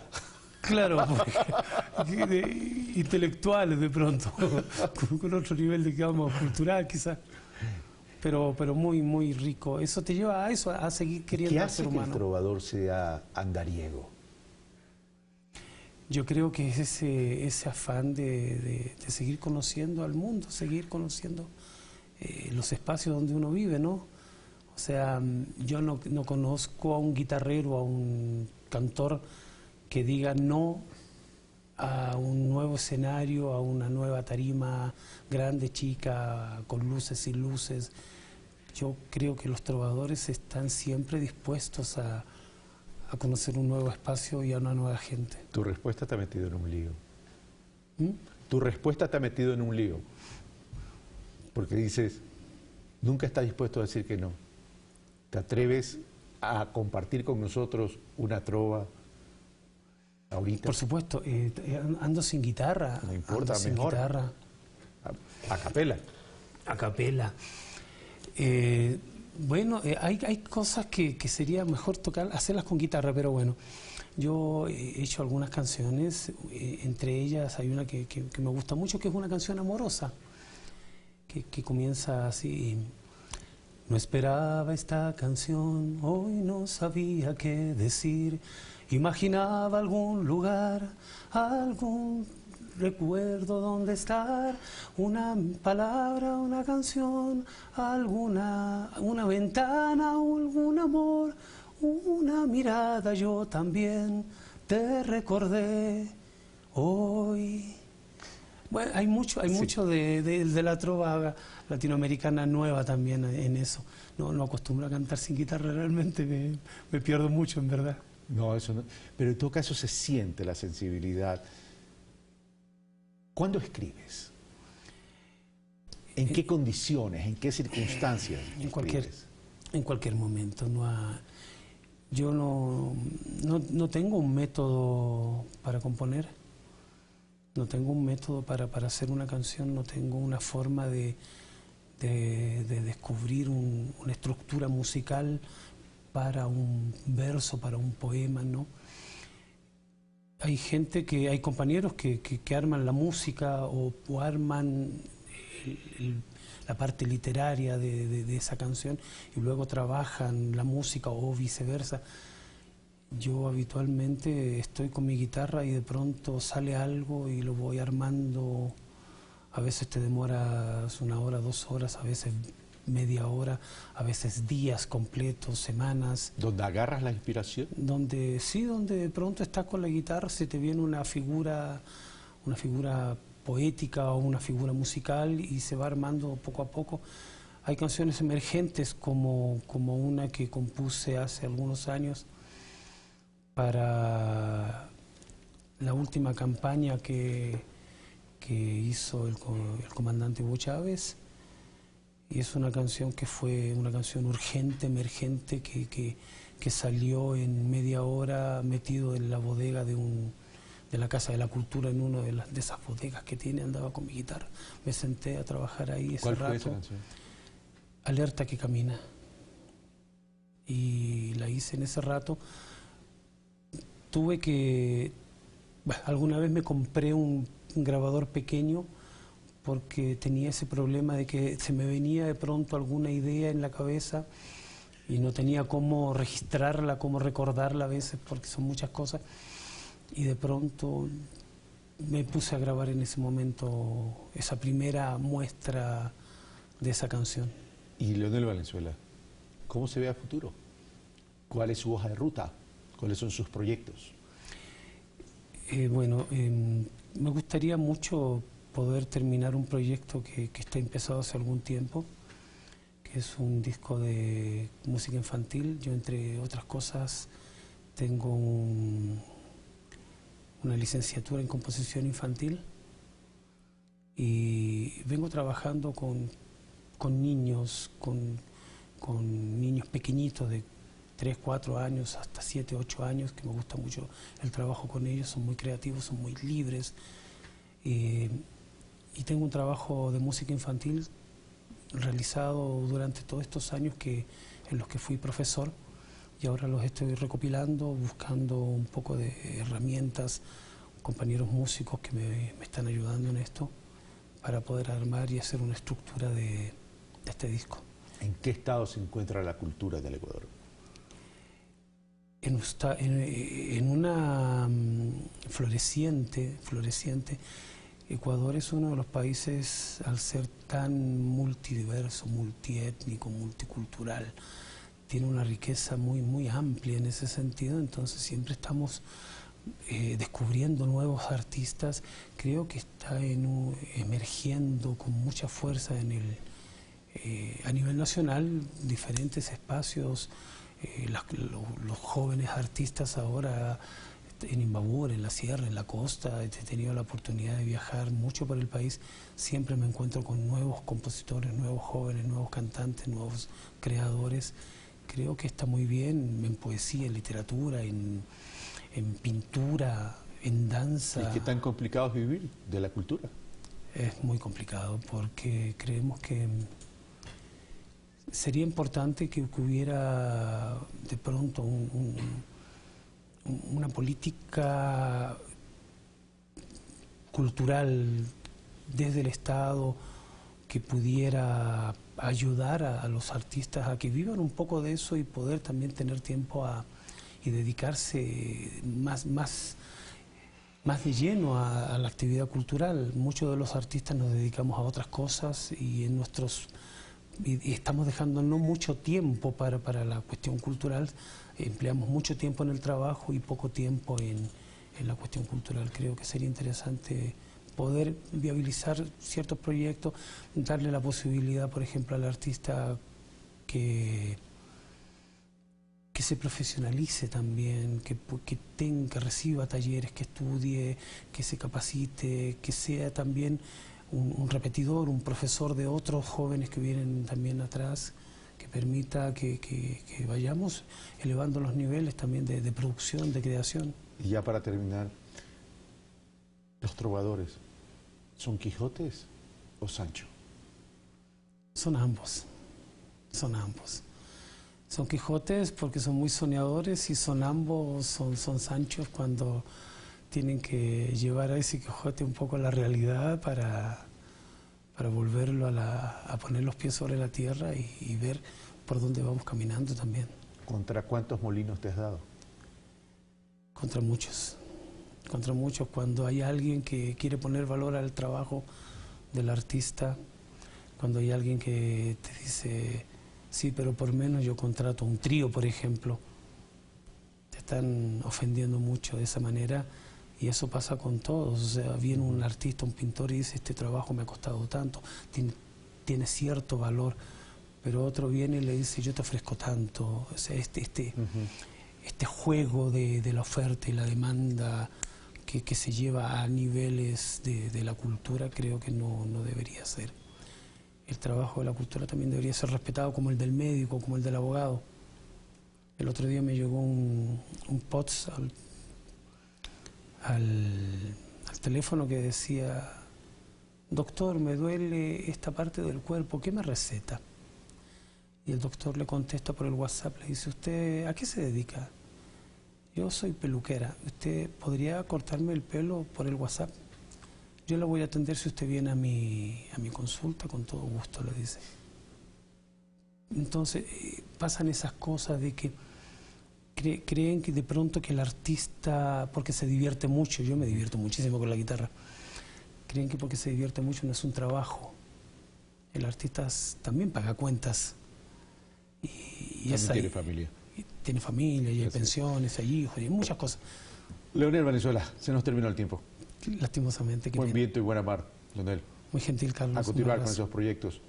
Speaker 14: Claro, intelectuales de pronto, con otro nivel de, digamos, cultural quizás, pero muy, muy rico. Eso te lleva a eso, a seguir queriendo al ser humano.
Speaker 13: ¿Qué hace que el trovador sea andariego?
Speaker 14: Yo creo que es ese afán de seguir conociendo al mundo, seguir conociendo los espacios donde uno vive, ¿no? O sea, yo no conozco a un guitarrero, a un cantor que diga no a un nuevo escenario, a una nueva tarima grande, chica, con luces, sin luces. Yo creo que los trovadores están siempre dispuestos a conocer un nuevo espacio y a una nueva gente.
Speaker 13: Tu respuesta te ha metido en un lío. Tu respuesta te ha metido en un lío. Porque dices, nunca estás dispuesto a decir que no. Te atreves a compartir con nosotros una trova ahorita.
Speaker 14: Por supuesto, ando sin guitarra.
Speaker 13: No importa,
Speaker 14: ando sin
Speaker 13: mejor.
Speaker 14: Guitarra.
Speaker 13: A capela.
Speaker 14: A capela. Bueno, hay cosas que sería mejor hacerlas con guitarra, pero bueno, yo he hecho algunas canciones, entre ellas hay una que me gusta mucho, que es una canción amorosa, que comienza así: no esperaba esta canción, hoy no sabía qué decir, imaginaba algún lugar, algún recuerdo donde estar, una palabra, una canción, una ventana, algún amor, una mirada, yo también te recordé hoy. Bueno, hay mucho de la trova latinoamericana nueva también en eso. No acostumbro a cantar sin guitarra, realmente me pierdo mucho, en verdad.
Speaker 13: No, eso no. Pero en todo caso se siente la sensibilidad. ¿Cuándo escribes? ¿En qué condiciones, en qué circunstancias escribes?
Speaker 14: En cualquier momento. Yo no tengo un método para componer, no tengo un método para hacer una canción, no tengo una forma de descubrir una estructura musical para un verso, para un poema, ¿no? Hay compañeros que arman la música o arman la parte literaria de esa canción y luego trabajan la música o viceversa. Yo habitualmente estoy con mi guitarra y de pronto sale algo y lo voy armando. A veces te demoras 1 hora, 2 horas, a veces media hora, a veces días completos, semanas.
Speaker 13: ¿Dónde agarras la inspiración?
Speaker 14: Donde de pronto estás con la guitarra, se te viene una figura poética o una figura musical y se va armando poco a poco. Hay canciones emergentes como una que compuse hace algunos años para la última campaña que hizo el comandante Hugo Chávez, y es una canción que fue una canción urgente, emergente, que salió en media hora metido en la bodega de la Casa de la Cultura, en una de esas bodegas que tiene. Andaba con mi guitarra, me senté a trabajar ahí ese rato.
Speaker 13: ¿Cuál fue esa canción?
Speaker 14: Alerta que camina, y la hice en ese rato. Alguna vez me compré un grabador pequeño porque tenía ese problema de que se me venía de pronto alguna idea en la cabeza y no tenía cómo registrarla, cómo recordarla a veces, porque son muchas cosas, y de pronto me puse a grabar en ese momento esa primera muestra de esa canción.
Speaker 13: Y Leonel Valenzuela, ¿cómo se ve a futuro? ¿Cuál es su hoja de ruta? ¿Cuáles son sus proyectos?
Speaker 14: Me gustaría mucho poder terminar un proyecto que está empezado hace algún tiempo, que es un disco de música infantil. Yo, entre otras cosas, tengo una licenciatura en composición infantil y vengo trabajando con niños, con niños pequeñitos de 3, 4 años hasta 7, 8 años, que me gusta mucho el trabajo con ellos. Son muy creativos, son muy libres. Y tengo un trabajo de música infantil realizado durante todos estos años en los que fui profesor, y ahora los estoy recopilando, buscando un poco de herramientas, compañeros músicos que me están ayudando en esto, para poder armar y hacer una estructura de este disco.
Speaker 13: ¿En qué estado se encuentra la cultura del Ecuador?
Speaker 14: En una floreciente. Ecuador es uno de los países, al ser tan multidiverso, multiétnico, multicultural, tiene una riqueza muy, muy amplia en ese sentido. Entonces siempre estamos descubriendo nuevos artistas. Creo que está emergiendo con mucha fuerza a nivel nacional diferentes espacios. Los jóvenes artistas ahora en Imbabura, en la sierra, en la costa, he tenido la oportunidad de viajar mucho por el país. Siempre me encuentro con nuevos compositores, nuevos jóvenes, nuevos cantantes, nuevos creadores. Creo que está muy bien en poesía, en literatura, en pintura, en danza.
Speaker 13: ¿Y qué tan complicado es vivir de la cultura?
Speaker 14: Es muy complicado, porque creemos que sería importante que hubiera de pronto una política cultural desde el Estado que pudiera ayudar a los artistas a que vivan un poco de eso y poder también tener tiempo y dedicarse más de lleno a la actividad cultural. Muchos de los artistas nos dedicamos a otras cosas y estamos dejando no mucho tiempo para la cuestión cultural. Empleamos mucho tiempo en el trabajo y poco tiempo en la cuestión cultural. Creo que sería interesante poder viabilizar ciertos proyectos, darle la posibilidad, por ejemplo, al artista que se profesionalice también, que reciba talleres, que estudie, que se capacite, que sea también un repetidor, un profesor de otros jóvenes que vienen también atrás, que permita que vayamos elevando los niveles también de producción, de creación.
Speaker 13: Y ya para terminar, los trovadores, ¿son Quijotes o Sancho?
Speaker 14: Son ambos. Son Quijotes porque son muy soñadores, y son ambos, son Sanchos cuando tienen que llevar a ese Quijote un poco a la realidad para volverlo a poner los pies sobre la tierra y ver por dónde vamos caminando también.
Speaker 13: ¿Contra cuántos molinos te has dado?
Speaker 14: Contra muchos. Contra muchos, cuando hay alguien que quiere poner valor al trabajo del artista, cuando hay alguien que te dice, sí, pero por menos yo contrato un trío, por ejemplo, te están ofendiendo mucho de esa manera, y eso pasa con todos. O sea, viene un artista, un pintor, y dice, este trabajo me ha costado tanto, tiene cierto valor, pero otro viene y le dice, yo te ofrezco tanto. O sea, este juego de la oferta y la demanda que se lleva a niveles de la cultura, creo que no debería ser. El trabajo de la cultura también debería ser respetado, como el del médico, como el del abogado. El otro día me llegó un POTS al teléfono que decía, doctor, me duele esta parte del cuerpo, ¿qué me receta? Y el doctor le contesta por el WhatsApp, le dice, ¿usted a qué se dedica? Yo soy peluquera, ¿usted podría cortarme el pelo por el WhatsApp? Yo la voy a atender si usted viene a mi consulta, con todo gusto, le dice. Entonces, pasan esas cosas de que creen que de pronto que el artista, porque se divierte mucho, yo me divierto muchísimo con la guitarra, creen que porque se divierte mucho no es un trabajo. El artista también paga cuentas. Y
Speaker 13: también tiene familia.
Speaker 14: Tiene familia, y hay pensiones, hay hijos, y hay muchas cosas.
Speaker 13: Leonel Valenzuela, se nos terminó el tiempo.
Speaker 14: Lastimosamente.
Speaker 13: Buen viento y buena mar, Leonel.
Speaker 14: Muy gentil, Carlos.
Speaker 13: A continuar con esos proyectos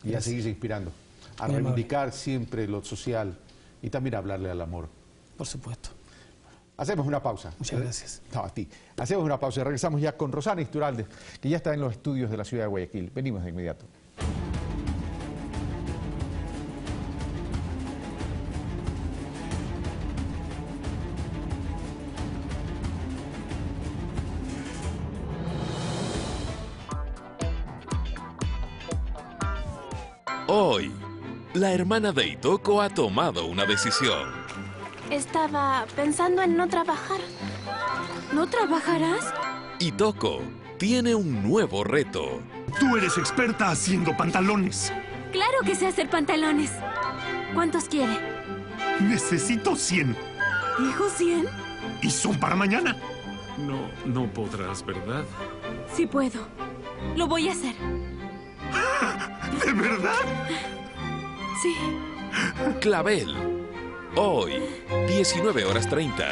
Speaker 13: y a seguirse inspirando. A reivindicar siempre lo social y también a hablarle al amor.
Speaker 14: Por supuesto.
Speaker 13: Hacemos una pausa.
Speaker 14: Muchas gracias.
Speaker 13: No, a ti. Hacemos una pausa y regresamos ya con Rosana Iturralde, que ya está en los estudios de la ciudad de Guayaquil. Venimos de inmediato.
Speaker 9: Hoy, la hermana de Itoko ha tomado una decisión.
Speaker 23: Estaba pensando en no trabajar. ¿No trabajarás?
Speaker 9: Itoko tiene un nuevo reto.
Speaker 15: Tú eres experta haciendo pantalones.
Speaker 23: Claro que sé hacer pantalones. ¿Cuántos quiere?
Speaker 15: Necesito 100.
Speaker 23: ¿Dijo 100?
Speaker 15: Y son para mañana.
Speaker 16: No podrás, ¿verdad?
Speaker 23: Sí puedo. Lo voy a hacer.
Speaker 15: ¿De verdad?
Speaker 23: Sí.
Speaker 9: Clavel. Hoy, 19:30.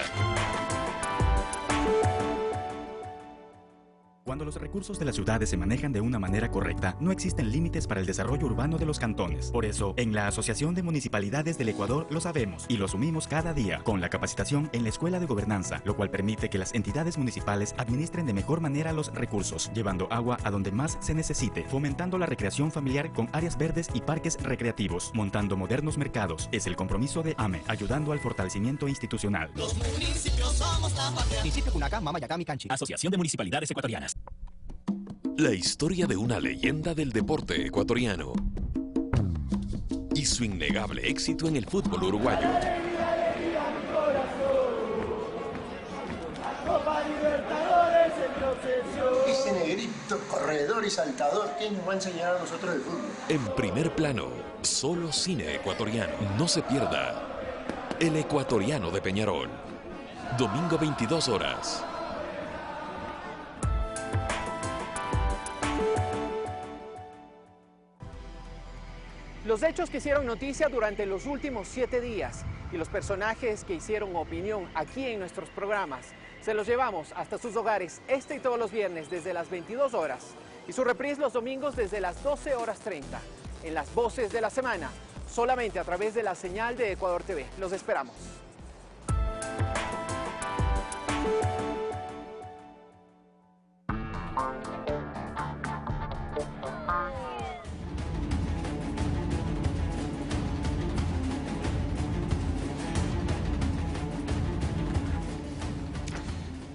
Speaker 17: Cuando los recursos de las ciudades se manejan de una manera correcta, no existen límites para el desarrollo urbano de los cantones. Por eso, en la Asociación de Municipalidades del Ecuador lo sabemos y lo asumimos cada día con la capacitación en la Escuela de Gobernanza, lo cual permite que las entidades municipales administren de mejor manera los recursos, llevando agua a donde más se necesite, fomentando la recreación familiar con áreas verdes y parques recreativos, montando modernos mercados. Es el compromiso de AME, ayudando al fortalecimiento institucional.
Speaker 19: Los municipios somos la patria.
Speaker 17: Municipio Cunacá, Mamayacá, Canchi.
Speaker 19: Asociación de Municipalidades Ecuatorianas.
Speaker 9: La historia de una leyenda del deporte ecuatoriano y su innegable éxito en el fútbol uruguayo.
Speaker 20: Ese negrito, corredor y saltador, ¿qué nos va a enseñar a nosotros el fútbol?
Speaker 9: En primer plano, solo cine ecuatoriano. No se pierda El Ecuatoriano de Peñarol. Domingo 22 horas.
Speaker 21: Los hechos que hicieron noticia durante los últimos 7 días y los personajes que hicieron opinión aquí en nuestros programas, se los llevamos hasta sus hogares este y todos los viernes desde las 22 horas y su reprise los domingos desde las 12:30 en las voces de la semana, solamente a través de la señal de Ecuador TV. Los esperamos.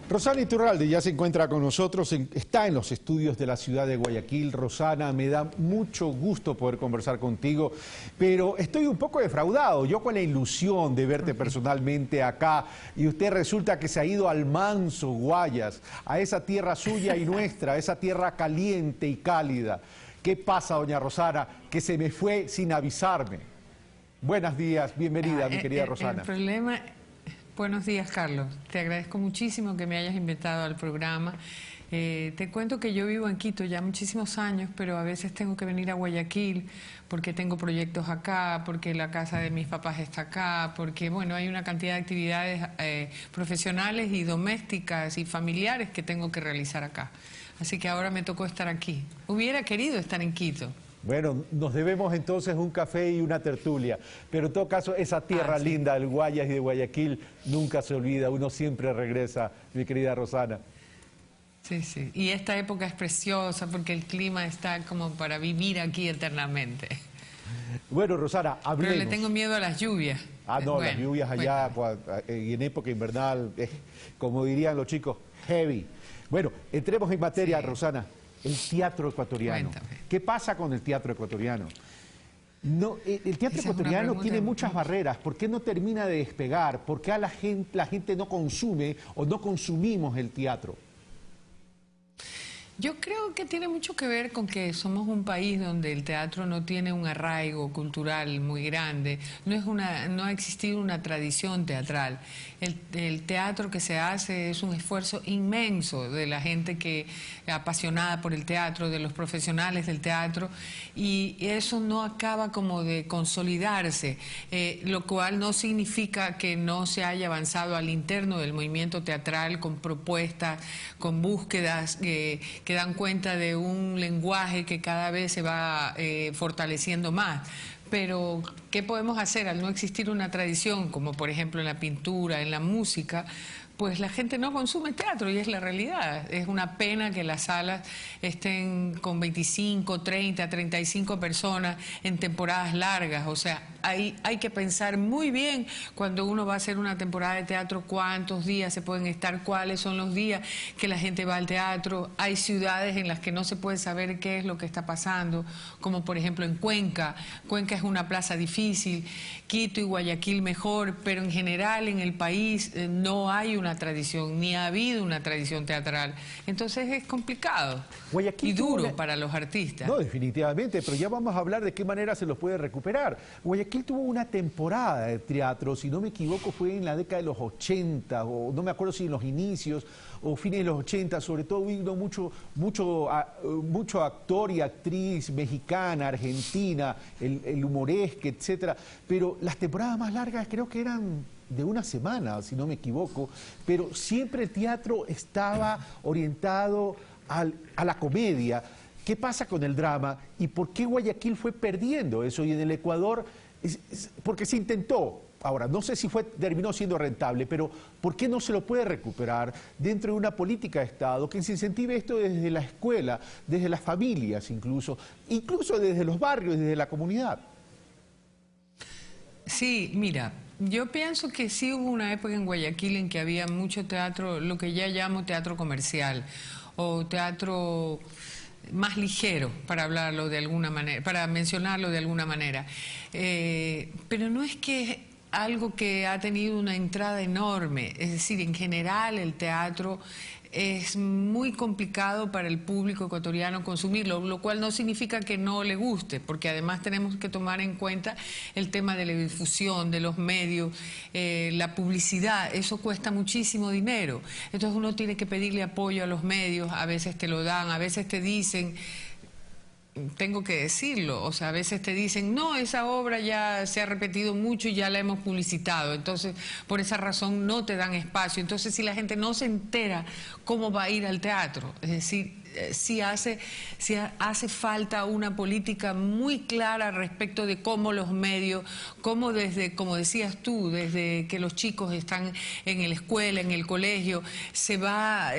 Speaker 13: Rosana Iturralde ya se encuentra con nosotros, está en los estudios de la ciudad de Guayaquil. Rosana, me da mucho gusto poder conversar contigo, pero estoy un poco defraudado. Yo con la ilusión de verte personalmente acá y usted resulta que se ha ido al manso Guayas, a esa tierra suya y nuestra, a esa tierra caliente y cálida. ¿Qué pasa, doña Rosana, que se me fue sin avisarme? Buenos días, bienvenida, mi querida Rosana.
Speaker 22: El problema
Speaker 4: Buenos días, Carlos. Te agradezco muchísimo que me hayas invitado al programa. Te cuento que yo vivo en Quito ya muchísimos años, pero a veces tengo que venir a Guayaquil porque tengo proyectos acá, porque la casa de mis papás está acá, porque bueno, hay una cantidad de actividades profesionales y domésticas y familiares que tengo que realizar acá. Así que ahora me tocó estar aquí. Hubiera querido estar en Quito.
Speaker 13: Bueno, nos debemos entonces un café y una tertulia, pero en todo caso esa tierra linda del Guayas y de Guayaquil nunca se olvida, uno siempre regresa, mi querida Rosana.
Speaker 4: Sí, sí, y esta época es preciosa porque el clima está como para vivir aquí eternamente.
Speaker 13: Bueno, Rosana, hablemos.
Speaker 4: Pero le tengo miedo a las lluvias.
Speaker 13: Ah, no, las lluvias allá y en época invernal, como dirían los chicos, heavy. Bueno, entremos en materia, Rosana. El teatro ecuatoriano. Cuéntame. ¿Qué pasa con el teatro ecuatoriano? No, el teatro ecuatoriano tiene muchas barreras. ¿Por qué no termina de despegar? ¿Por qué la gente no consume o no consumimos el teatro?
Speaker 4: Yo creo que tiene mucho que ver con que somos un país donde el teatro no tiene un arraigo cultural muy grande, no ha existido una tradición teatral. El teatro que se hace es un esfuerzo inmenso de la gente que apasionada por el teatro, de los profesionales del teatro, y eso no acaba como de consolidarse, lo cual no significa que no se haya avanzado al interno del movimiento teatral con propuestas, con búsquedas que dan cuenta de un lenguaje que cada vez se va fortaleciendo más. Pero, ¿qué podemos hacer al no existir una tradición, como por ejemplo en la pintura, en la música? Pues la gente no consume teatro y es la realidad. Es una pena que las salas estén con 25, 30, 35 personas en temporadas largas. O sea, hay que pensar muy bien cuando uno va a hacer una temporada de teatro, cuántos días se pueden estar, cuáles son los días que la gente va al teatro. Hay ciudades en las que no se puede saber qué es lo que está pasando, como por ejemplo en Cuenca. Cuenca es una plaza difícil, Quito y Guayaquil mejor, pero en general en el país no hay una tradición, ni ha habido una tradición teatral. Entonces es complicado y duro para los artistas.
Speaker 13: No, definitivamente, pero ya vamos a hablar de qué manera se los puede recuperar. Guayaquil tuvo una temporada de teatro, si no me equivoco fue en la década de los 80, o no me acuerdo si en los inicios o fines de los 80, sobre todo vino mucho actor y actriz mexicana, argentina, el humoresque, etcétera. Pero las temporadas más largas creo que eran de una semana, si no me equivoco, pero siempre el teatro estaba orientado a la comedia. ¿Qué pasa con el drama? ¿Y por qué Guayaquil fue perdiendo eso? Y en el Ecuador, porque se intentó. Ahora, no sé si terminó siendo rentable, pero ¿por qué no se lo puede recuperar dentro de una política de Estado que se incentive esto desde la escuela, desde las familias incluso desde los barrios, desde la comunidad?
Speaker 4: Sí, mira, yo pienso que sí hubo una época en Guayaquil en que había mucho teatro, lo que ya llamo teatro comercial o teatro más ligero, para hablarlo de alguna manera, para mencionarlo de alguna manera. Pero no es que algo que ha tenido una entrada enorme, es decir, en general el teatro es muy complicado para el público ecuatoriano consumirlo, lo cual no significa que no le guste, porque además tenemos que tomar en cuenta el tema de la difusión, de los medios, la publicidad, eso cuesta muchísimo dinero. Entonces uno tiene que pedirle apoyo a los medios, a veces te lo dan, a veces te dicen, tengo que decirlo, o sea, a veces te dicen, no, esa obra ya se ha repetido mucho y ya la hemos publicitado, entonces por esa razón no te dan espacio. Entonces si la gente no se entera cómo va a ir al teatro, es decir, sí hace falta una política muy clara respecto de cómo los medios, cómo desde, como decías tú, desde que los chicos están en la escuela, en el colegio, se va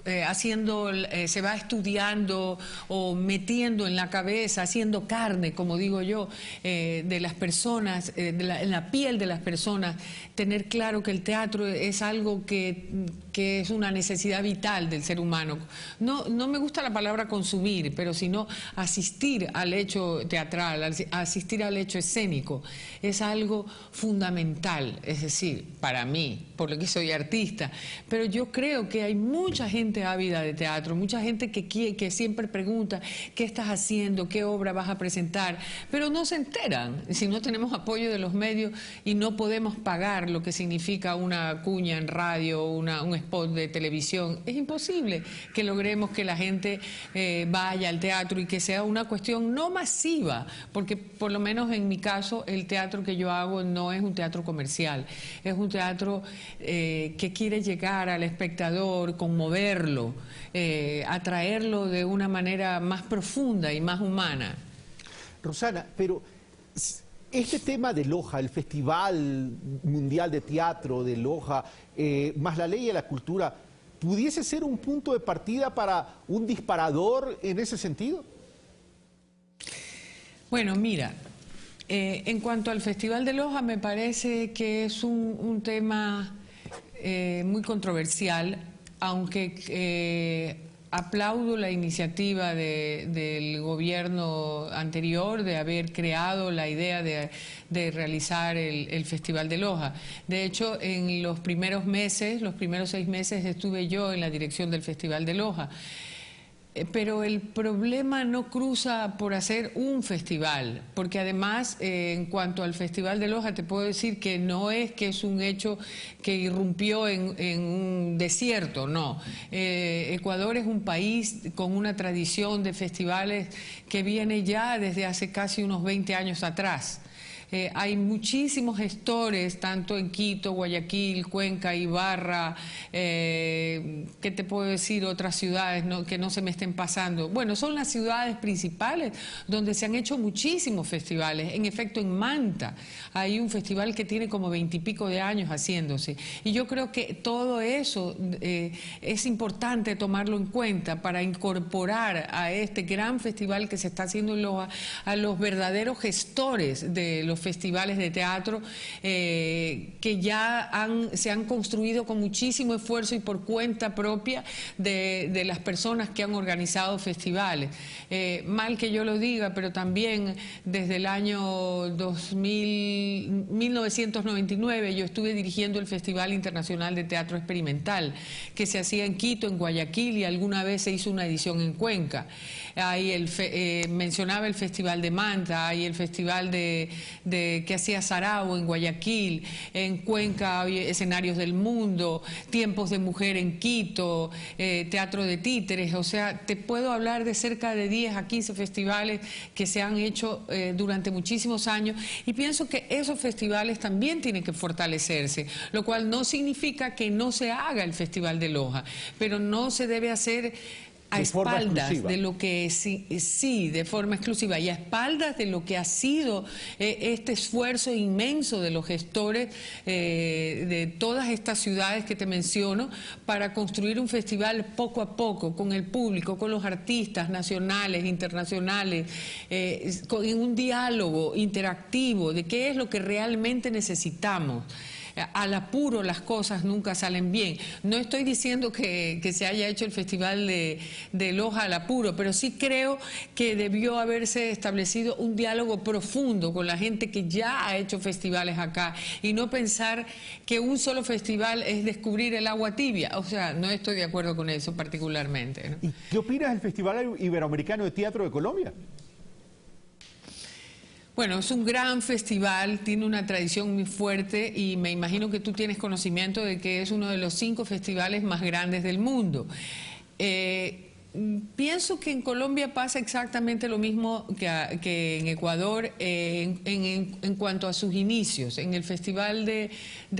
Speaker 4: se va estudiando o metiendo en la cabeza, haciendo carne, como digo yo, de las personas, en la piel de las personas, tener claro que el teatro es algo que es una necesidad vital del ser humano. No me gusta la palabra consumir, pero sino asistir al hecho teatral, asistir al hecho escénico. Es algo fundamental, es decir, para mí, por lo que soy artista. Pero yo creo que hay mucha gente gente ávida de teatro, mucha gente que siempre pregunta qué estás haciendo, qué obra vas a presentar, pero no se enteran si no tenemos apoyo de los medios y no podemos pagar lo que significa una cuña en radio, un spot de televisión. Es imposible que logremos que la gente vaya al teatro y que sea una cuestión no masiva, porque por lo menos en mi caso el teatro que yo hago no es un teatro comercial, es un teatro que quiere llegar al espectador, conmoverlo, atraerlo de una manera más profunda y más humana.
Speaker 13: Rosana, pero este tema de Loja, el Festival Mundial de Teatro de Loja, más la Ley de la Cultura, ¿pudiese ser un punto de partida para un disparador en ese sentido?
Speaker 4: Bueno, mira, en cuanto al Festival de Loja, me parece que es un tema muy controversial, aunque aplaudo la iniciativa del gobierno anterior de haber creado la idea de realizar el Festival de Loja. De hecho, en los primeros 6 meses, estuve yo en la dirección del Festival de Loja. Pero el problema no cruza por hacer un festival, porque además, en cuanto al Festival de Loja, te puedo decir que no es que es un hecho que irrumpió en un desierto, no. Ecuador es un país con una tradición de festivales que viene ya desde hace casi unos 20 años atrás. Hay muchísimos gestores, tanto en Quito, Guayaquil, Cuenca, Ibarra, ¿qué te puedo decir? Otras ciudades que no se me estén pasando. Bueno, son las ciudades principales donde se han hecho muchísimos festivales. En efecto, en Manta hay un festival que tiene como 20 y pico de años haciéndose. Y yo creo que todo eso es importante tomarlo en cuenta para incorporar a este gran festival que se está haciendo en Loja a los verdaderos gestores de los festivales de teatro que ya se han construido con muchísimo esfuerzo y por cuenta propia de las personas que han organizado festivales. Mal que yo lo diga, pero también desde el año 1999 yo estuve dirigiendo el Festival Internacional de Teatro Experimental, que se hacía en Quito, en Guayaquil, y alguna vez se hizo una edición en Cuenca. Ahí mencionaba el Festival de Manta, hay el Festival que hacía Sarao en Guayaquil, en Cuenca había Escenarios del Mundo, Tiempos de Mujer en Quito, Teatro de Títeres. O sea, te puedo hablar de cerca de 10 a 15 festivales que se han hecho durante muchísimos años, y pienso que esos festivales también tienen que fortalecerse, lo cual no significa que no se haga el Festival de Loja, pero no se debe hacer a espaldas de lo que sí, de forma exclusiva, y a espaldas de lo que ha sido este esfuerzo inmenso de los gestores de todas estas ciudades que te menciono para construir un festival poco a poco, con el público, con los artistas nacionales, internacionales, en un diálogo interactivo de qué es lo que realmente necesitamos. Al apuro las cosas nunca salen bien. No estoy diciendo que se haya hecho el Festival de Loja al apuro, pero sí creo que debió haberse establecido un diálogo profundo con la gente que ya ha hecho festivales acá, y no pensar que un solo festival es descubrir el agua tibia. O sea, no estoy de acuerdo con eso particularmente, ¿no?
Speaker 13: ¿Y qué opinas del Festival Iberoamericano de Teatro de Colombia?
Speaker 4: Bueno, es un gran festival, tiene una tradición muy fuerte, y me imagino que tú tienes conocimiento de que es uno de los 5 festivales más grandes del mundo. Pienso que en Colombia pasa exactamente lo mismo que en Ecuador en cuanto a sus inicios. En el Festival de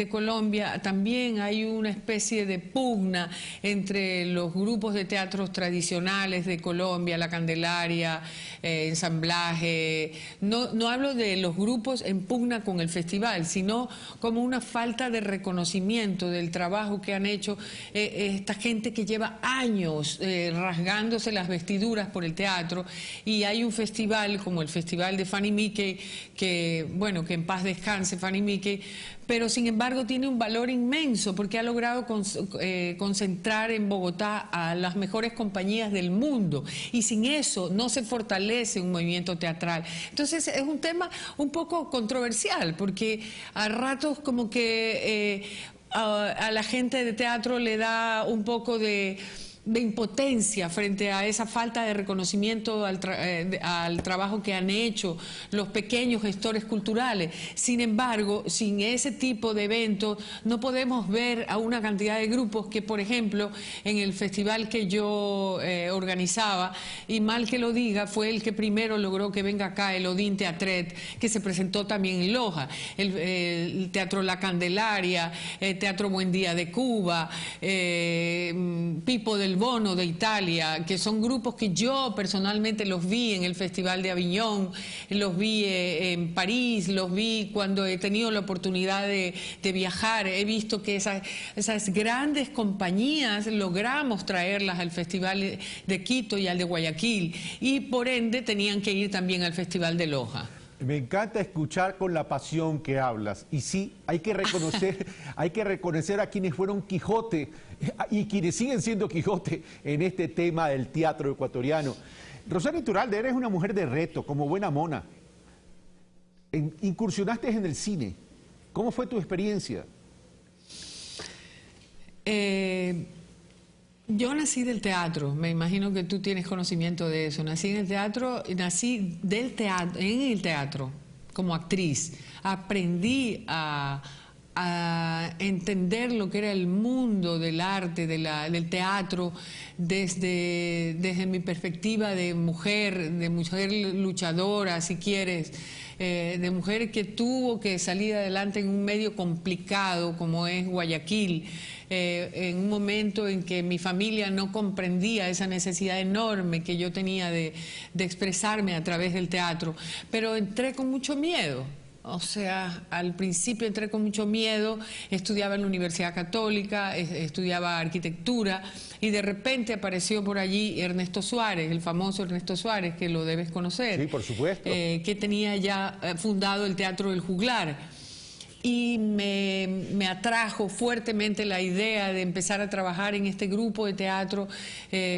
Speaker 4: Colombia también hay una especie de pugna entre los grupos de teatros tradicionales de Colombia, La Candelaria, Ensamblaje. No hablo de los grupos en pugna con el festival, sino como una falta de reconocimiento del trabajo que han hecho esta gente que lleva años rasgándose las vestiduras por el teatro. Y hay un festival como el Festival de Fanny Mickey, que bueno, que en paz descanse Fanny Mickey, pero sin embargo tiene un valor inmenso porque ha logrado concentrar en Bogotá a las mejores compañías del mundo, y sin eso no se fortalece un movimiento teatral. Entonces es un tema un poco controversial, porque a ratos como que a la gente de teatro le da un poco de de impotencia frente a esa falta de reconocimiento al trabajo que han hecho los pequeños gestores culturales. Sin embargo, sin ese tipo de eventos no podemos ver a una cantidad de grupos que, por ejemplo, en el festival que yo organizaba, y mal que lo diga, fue el que primero logró que venga acá el Odín Teatret, que se presentó también en Loja, el Teatro La Candelaria, el Teatro Buen Día de Cuba, Pipo del Bono de Italia, que son grupos que yo personalmente los vi en el Festival de Aviñón, los vi en París, los vi cuando he tenido la oportunidad de viajar. He visto que esas grandes compañías logramos traerlas al Festival de Quito y al de Guayaquil, y por ende tenían que ir también al Festival de Loja.
Speaker 13: Me encanta escuchar con la pasión que hablas. Y sí, hay que reconocer a quienes fueron Quijote y quienes siguen siendo Quijote en este tema del teatro ecuatoriano. Rosario Iturralde, eres una mujer de reto, como buena mona. Incursionaste en el cine. ¿Cómo fue tu experiencia?
Speaker 4: Yo nací del teatro, me imagino que tú tienes conocimiento de eso. Nací en el teatro, nací en el teatro como actriz. Aprendí a entender lo que era el mundo del arte, del teatro, desde mi perspectiva de mujer luchadora, si quieres, de mujer que tuvo que salir adelante en un medio complicado como es Guayaquil, en un momento en que mi familia no comprendía esa necesidad enorme que yo tenía de expresarme a través del teatro, pero entré con mucho miedo. O sea, al principio entré con mucho miedo, estudiaba en la Universidad Católica, estudiaba arquitectura, y de repente apareció por allí Ernesto Suárez, el famoso Ernesto Suárez, que lo debes conocer.
Speaker 13: Sí, por supuesto.
Speaker 4: Que tenía ya fundado el Teatro del Juglar. Y me atrajo fuertemente la idea de empezar a trabajar en este grupo de teatro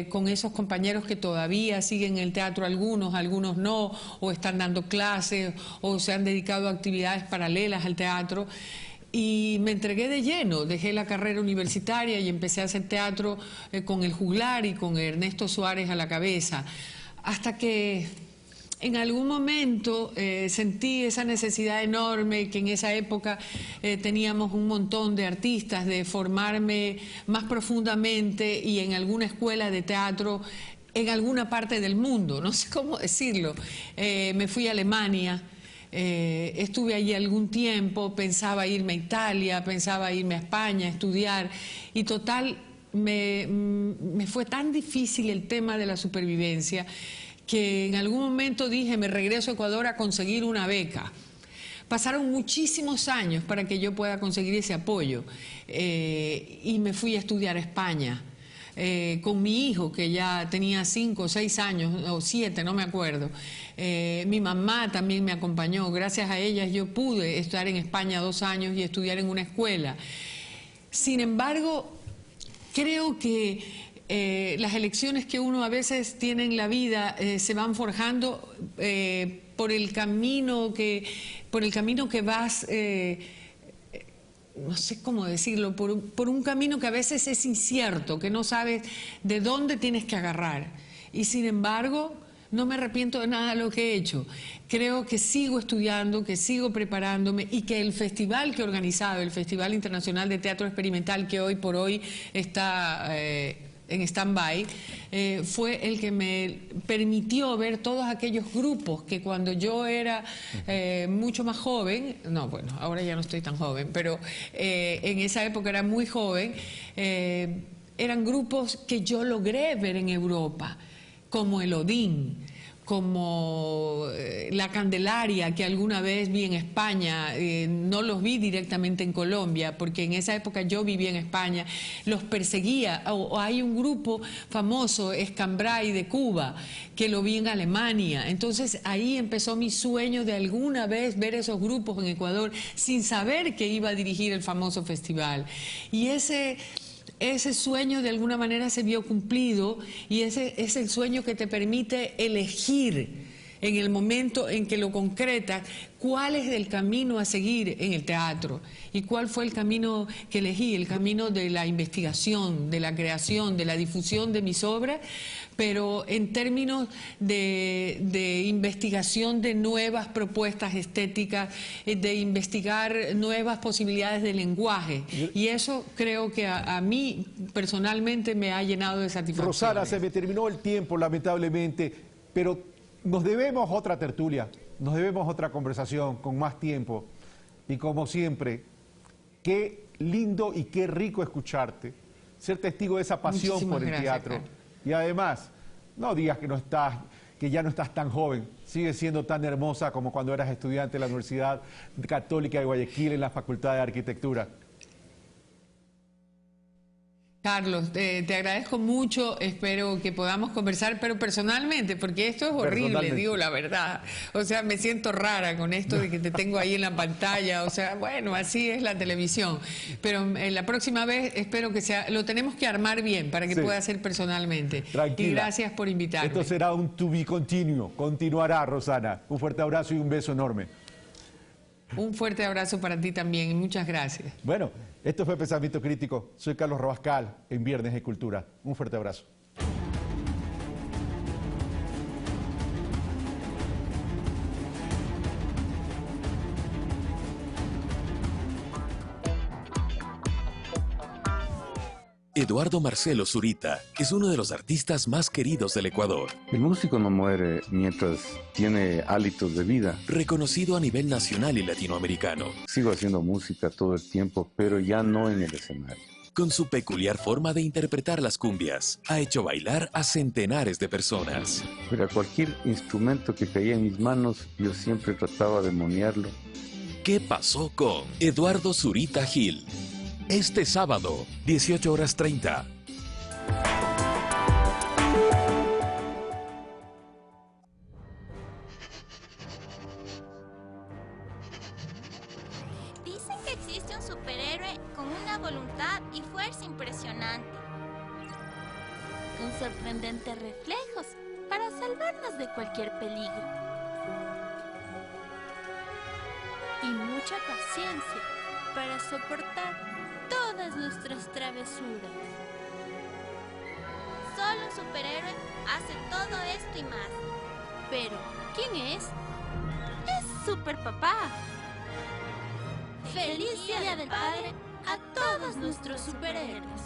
Speaker 4: con esos compañeros que todavía siguen el teatro, algunos no, o están dando clases, o se han dedicado a actividades paralelas al teatro. Y me entregué de lleno, dejé la carrera universitaria y empecé a hacer teatro con el Juglar y con Ernesto Suárez a la cabeza, hasta que en algún momento sentí esa necesidad enorme que en esa época teníamos un montón de artistas, de formarme más profundamente y en alguna escuela de teatro en alguna parte del mundo, no sé cómo decirlo. Me fui a Alemania, estuve allí algún tiempo, pensaba irme a Italia, pensaba irme a España a estudiar, y total me fue tan difícil el tema de la supervivencia que en algún momento dije, me regreso a Ecuador a conseguir una beca. Pasaron muchísimos años para que yo pueda conseguir ese apoyo, y me fui a estudiar a España con mi hijo, que ya tenía 5 o 6 años, o 7, no me acuerdo. Mi mamá también me acompañó. Gracias a ellas yo pude estar en España 2 años y estudiar en una escuela. Sin embargo, creo que las elecciones que uno a veces tiene en la vida se van forjando por el camino que vas, no sé cómo decirlo, por un camino que a veces es incierto, que no sabes de dónde tienes que agarrar. Y sin embargo, no me arrepiento de nada de lo que he hecho. Creo que sigo estudiando, que sigo preparándome, y que el festival que he organizado, el Festival Internacional de Teatro Experimental, que hoy por hoy está en stand-by, fue el que me permitió ver todos aquellos grupos que cuando yo era mucho más joven, no, bueno, ahora ya no estoy tan joven, pero en esa época era muy joven, eran grupos que yo logré ver en Europa, como el Odín, como La Candelaria, que alguna vez vi en España. No los vi directamente en Colombia, porque en esa época yo vivía en España, los perseguía. O hay un grupo famoso, Escambray de Cuba, que lo vi en Alemania. Entonces ahí empezó mi sueño de alguna vez ver esos grupos en Ecuador, sin saber que iba a dirigir el famoso festival. Y ese sueño de alguna manera se vio cumplido, y ese es el sueño que te permite elegir en el momento en que lo concreta, cuál es el camino a seguir en el teatro y cuál fue el camino que elegí, el camino de la investigación, de la creación, de la difusión de mis obras, pero en términos de investigación de nuevas propuestas estéticas, de investigar nuevas posibilidades de lenguaje. Y eso creo que a mí personalmente me ha llenado de satisfacción.
Speaker 13: Rosana, se me terminó el tiempo, lamentablemente, pero nos debemos otra tertulia, nos debemos otra conversación con más tiempo. Y como siempre, qué lindo y qué rico escucharte, ser testigo de esa pasión
Speaker 4: Muchísimas
Speaker 13: por el
Speaker 4: gracias,
Speaker 13: teatro.
Speaker 4: Carlos.
Speaker 13: Y además, no digas que ya no estás tan joven, sigues siendo tan hermosa como cuando eras estudiante de la Universidad Católica de Guayaquil en la Facultad de Arquitectura.
Speaker 4: Carlos, te agradezco mucho, espero que podamos conversar, pero personalmente, porque esto es horrible, digo la verdad. O sea, me siento rara con esto de que te tengo ahí en la pantalla, o sea, bueno, así es la televisión. Pero la próxima vez espero que sea, lo tenemos que armar bien para que pueda ser personalmente.
Speaker 13: Tranquila.
Speaker 4: Y gracias por invitarme.
Speaker 13: Esto será un to be continuo, continuará, Rosana. Un fuerte abrazo y un beso enorme.
Speaker 4: Un fuerte abrazo para ti también y muchas gracias.
Speaker 13: Bueno, esto fue Pensamiento Crítico. Soy Carlos Rabascal en Viernes de Cultura. Un fuerte abrazo.
Speaker 9: Eduardo Marcelo Zurita es uno de los artistas más queridos del Ecuador.
Speaker 2: El músico no muere mientras tiene hálitos de vida.
Speaker 9: Reconocido a nivel nacional y latinoamericano.
Speaker 2: Sigo haciendo música todo el tiempo, pero ya no en el escenario.
Speaker 9: Con su peculiar forma de interpretar las cumbias, ha hecho bailar a centenares de personas.
Speaker 2: Pero cualquier instrumento que caía en mis manos, yo siempre trataba de monearlo.
Speaker 9: ¿Qué pasó con Eduardo Zurita Gil? Este sábado, 18:30.
Speaker 5: Dicen que existe un superhéroe con una voluntad y fuerza impresionante, con sorprendentes reflejos para salvarnos de cualquier peligro y mucha paciencia para soportar todas nuestras travesuras. Solo un superhéroe hace todo esto y más. Pero, ¿quién es? Es Super Papá. ¡Feliz Día del Padre a todos nuestros superhéroes!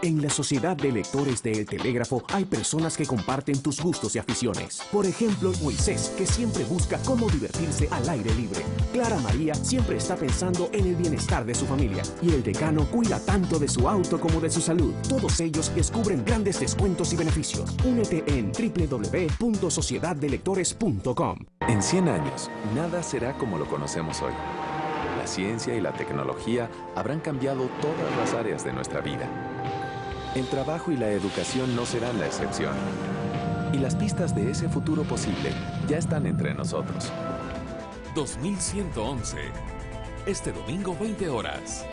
Speaker 22: En la Sociedad de Lectores de El Telégrafo hay personas que comparten tus gustos y aficiones. Por ejemplo, Moisés, que siempre busca cómo divertirse al aire libre. Clara María siempre está pensando en el bienestar de su familia. Y el decano cuida tanto de su auto como de su salud. Todos ellos descubren grandes descuentos y beneficios. Únete en www.sociedaddelectores.com.
Speaker 24: En 100 años, nada será como lo conocemos hoy. La ciencia y la tecnología habrán cambiado todas las áreas de nuestra vida. El trabajo y la educación no serán la excepción. Y las pistas de ese futuro posible ya están entre nosotros.
Speaker 9: 2111. Este domingo, 20 horas.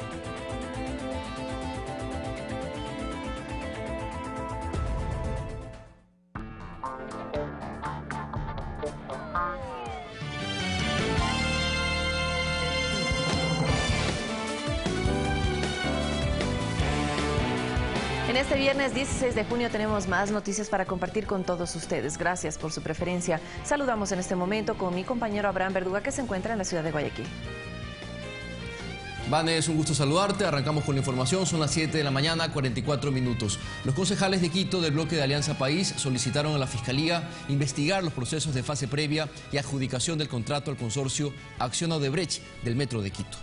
Speaker 1: En este viernes 16 de junio tenemos más noticias para compartir con todos ustedes. Gracias por su preferencia. Saludamos en este momento con mi compañero Abraham Verduga, que se encuentra en la ciudad de Guayaquil.
Speaker 25: Vane, es un gusto saludarte. Arrancamos con la información. Son las 7 de la mañana, 44 minutos. Los concejales de Quito del bloque de Alianza País solicitaron a la Fiscalía investigar los procesos de fase previa y adjudicación del contrato al consorcio Acción Odebrecht del Metro de Quito.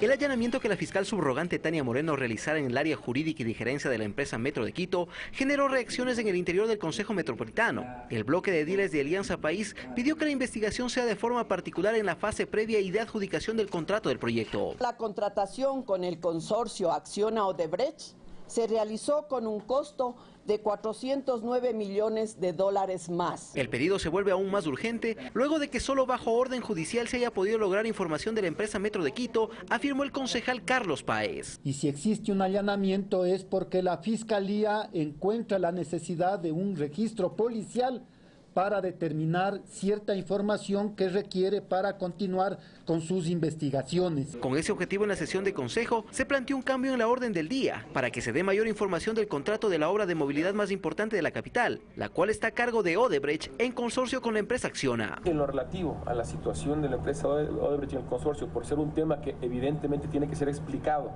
Speaker 26: El allanamiento que la fiscal subrogante Tania Moreno realizara en el área jurídica y de gerencia de la empresa Metro de Quito generó reacciones en el interior del Consejo Metropolitano. El bloque de ediles de Alianza País pidió que la investigación sea de forma particular en la fase previa y de adjudicación del contrato del proyecto.
Speaker 27: La contratación con el consorcio Acciona Odebrecht
Speaker 3: se realizó con un costo de 409 millones de dólares más.
Speaker 26: El pedido se vuelve aún más urgente luego de que solo bajo orden judicial se haya podido lograr información de la empresa Metro de Quito, afirmó el concejal Carlos Páez.
Speaker 6: Y si existe un allanamiento es porque la Fiscalía encuentra la necesidad de un registro policial para determinar cierta información que requiere para continuar con sus investigaciones.
Speaker 26: Con ese objetivo, en la sesión de consejo se planteó un cambio en la orden del día para que se dé mayor información del contrato de la obra de movilidad más importante de la capital, la cual está a cargo de Odebrecht en consorcio con la empresa Acciona.
Speaker 7: En lo relativo a la situación de la empresa Odebrecht en el consorcio, por ser un tema que evidentemente tiene que ser explicado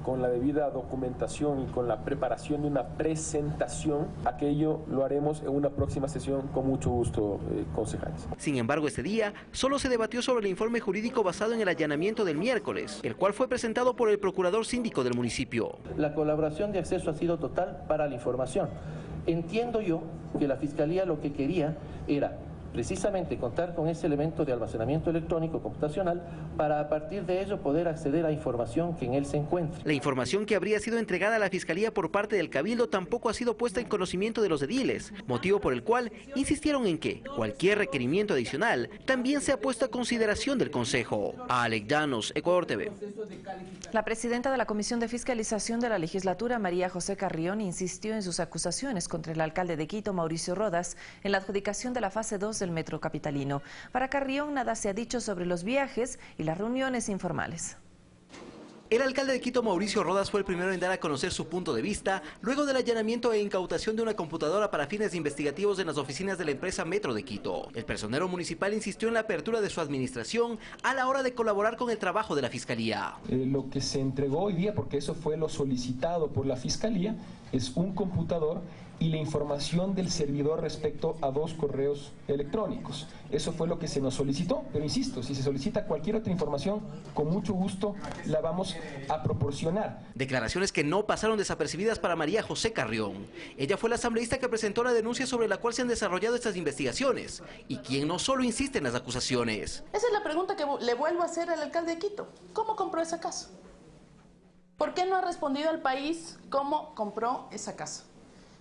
Speaker 7: con la debida documentación y con la preparación de una presentación, aquello lo haremos en una próxima sesión con mucho gusto, concejales.
Speaker 26: Sin embargo, este día solo se debatió sobre el informe jurídico basado en el allanamiento del miércoles, el cual fue presentado por el procurador síndico del municipio.
Speaker 8: La colaboración de acceso ha sido total para la información. Entiendo yo que la Fiscalía lo que quería era precisamente contar con ese elemento de almacenamiento electrónico computacional para a partir de ello poder acceder a información que en él se encuentre.
Speaker 26: La información que habría sido entregada a la Fiscalía por parte del Cabildo tampoco ha sido puesta en conocimiento de los ediles, motivo por el cual insistieron en que cualquier requerimiento adicional también sea puesto a consideración del Consejo. Alex Llanos, Ecuador TV.
Speaker 1: La presidenta de la Comisión de Fiscalización de la Legislatura, María José Carrión, insistió en sus acusaciones contra el alcalde de Quito, Mauricio Rodas, en la adjudicación de la fase 2 del metro capitalino. Para Carrión, nada se ha dicho sobre los viajes y las reuniones informales.
Speaker 26: El alcalde de Quito, Mauricio Rodas, fue el primero en dar a conocer su punto de vista luego del allanamiento e incautación de una computadora para fines investigativos en las oficinas de la empresa Metro de Quito. El personero municipal insistió en la apertura de su administración a la hora de colaborar con el trabajo de la Fiscalía.
Speaker 7: Lo que se entregó hoy día, porque eso fue lo solicitado por la Fiscalía, es un computador y la información del servidor respecto a 2 correos electrónicos. Eso fue lo que se nos solicitó, pero insisto, si se solicita cualquier otra información, con mucho gusto la vamos a proporcionar.
Speaker 26: Declaraciones que no pasaron desapercibidas para María José Carrión. Ella fue la asambleísta que presentó la denuncia sobre la cual se han desarrollado estas investigaciones y quien no solo insiste en las acusaciones.
Speaker 10: Esa es la pregunta que le vuelvo a hacer al alcalde de Quito. ¿Cómo compró esa casa? ¿Por qué no ha respondido al país cómo compró esa casa?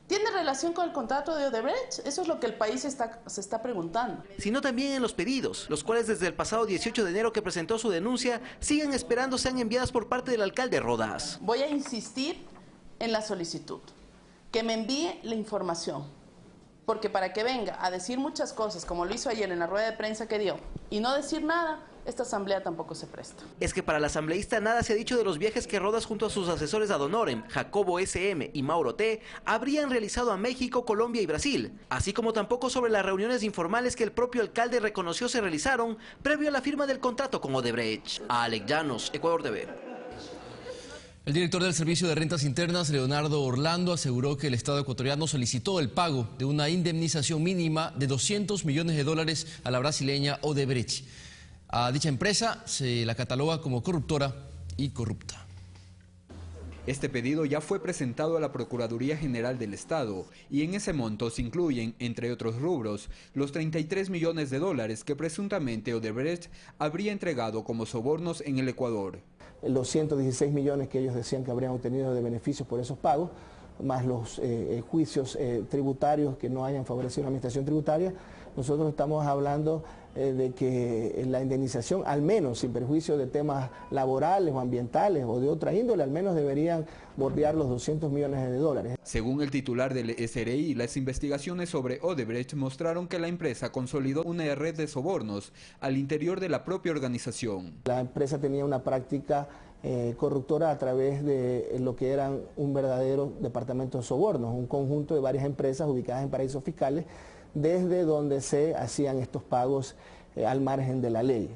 Speaker 10: ¿Tiene relación con el contrato de Odebrecht? Eso es lo que el país se está preguntando.
Speaker 26: Sino también en los pedidos, los cuales desde el pasado 18 de enero que presentó su denuncia, siguen esperando sean enviadas por parte del alcalde Rodas.
Speaker 10: Voy a insistir en la solicitud, que me envíe la información, porque para que venga a decir muchas cosas, como lo hizo ayer en la rueda de prensa que dio, y no decir nada, esta asamblea tampoco se presta.
Speaker 26: Es que para la asambleísta nada se ha dicho de los viajes que Rodas junto a sus asesores ad honorem, Jacobo SM y Mauro T, habrían realizado a México, Colombia y Brasil, así como tampoco sobre las reuniones informales que el propio alcalde reconoció se realizaron previo a la firma del contrato con Odebrecht. Alex Llanos, Ecuador TV.
Speaker 25: El director del Servicio de Rentas Internas, Leonardo Orlando, aseguró que el Estado ecuatoriano solicitó el pago de una indemnización mínima de $200 millones a la brasileña Odebrecht. A dicha empresa se la cataloga como corruptora y corrupta.
Speaker 18: Este pedido ya fue presentado a la Procuraduría General del Estado y en ese monto se incluyen, entre otros rubros, los $33 millones que presuntamente Odebrecht habría entregado como sobornos en el Ecuador.
Speaker 27: Los 116 millones que ellos decían que habrían obtenido de beneficios por esos pagos, más los juicios tributarios que no hayan favorecido la administración tributaria, nosotros estamos hablando de que la indemnización, al menos sin perjuicio de temas laborales o ambientales o de otra índole, al menos deberían bordear los $200 millones.
Speaker 18: Según el titular del SRI, las investigaciones sobre Odebrecht mostraron que la empresa consolidó una red de sobornos al interior de la propia organización.
Speaker 27: La empresa tenía una práctica corruptora a través de lo que eran un verdadero departamento de sobornos, un conjunto de varias empresas ubicadas en paraísos fiscales, desde donde se hacían estos pagos al margen de la ley.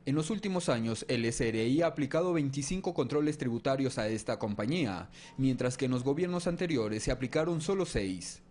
Speaker 18: En los últimos años, el SRI ha aplicado 25 controles tributarios a esta compañía, mientras que en los gobiernos anteriores se aplicaron solo 6.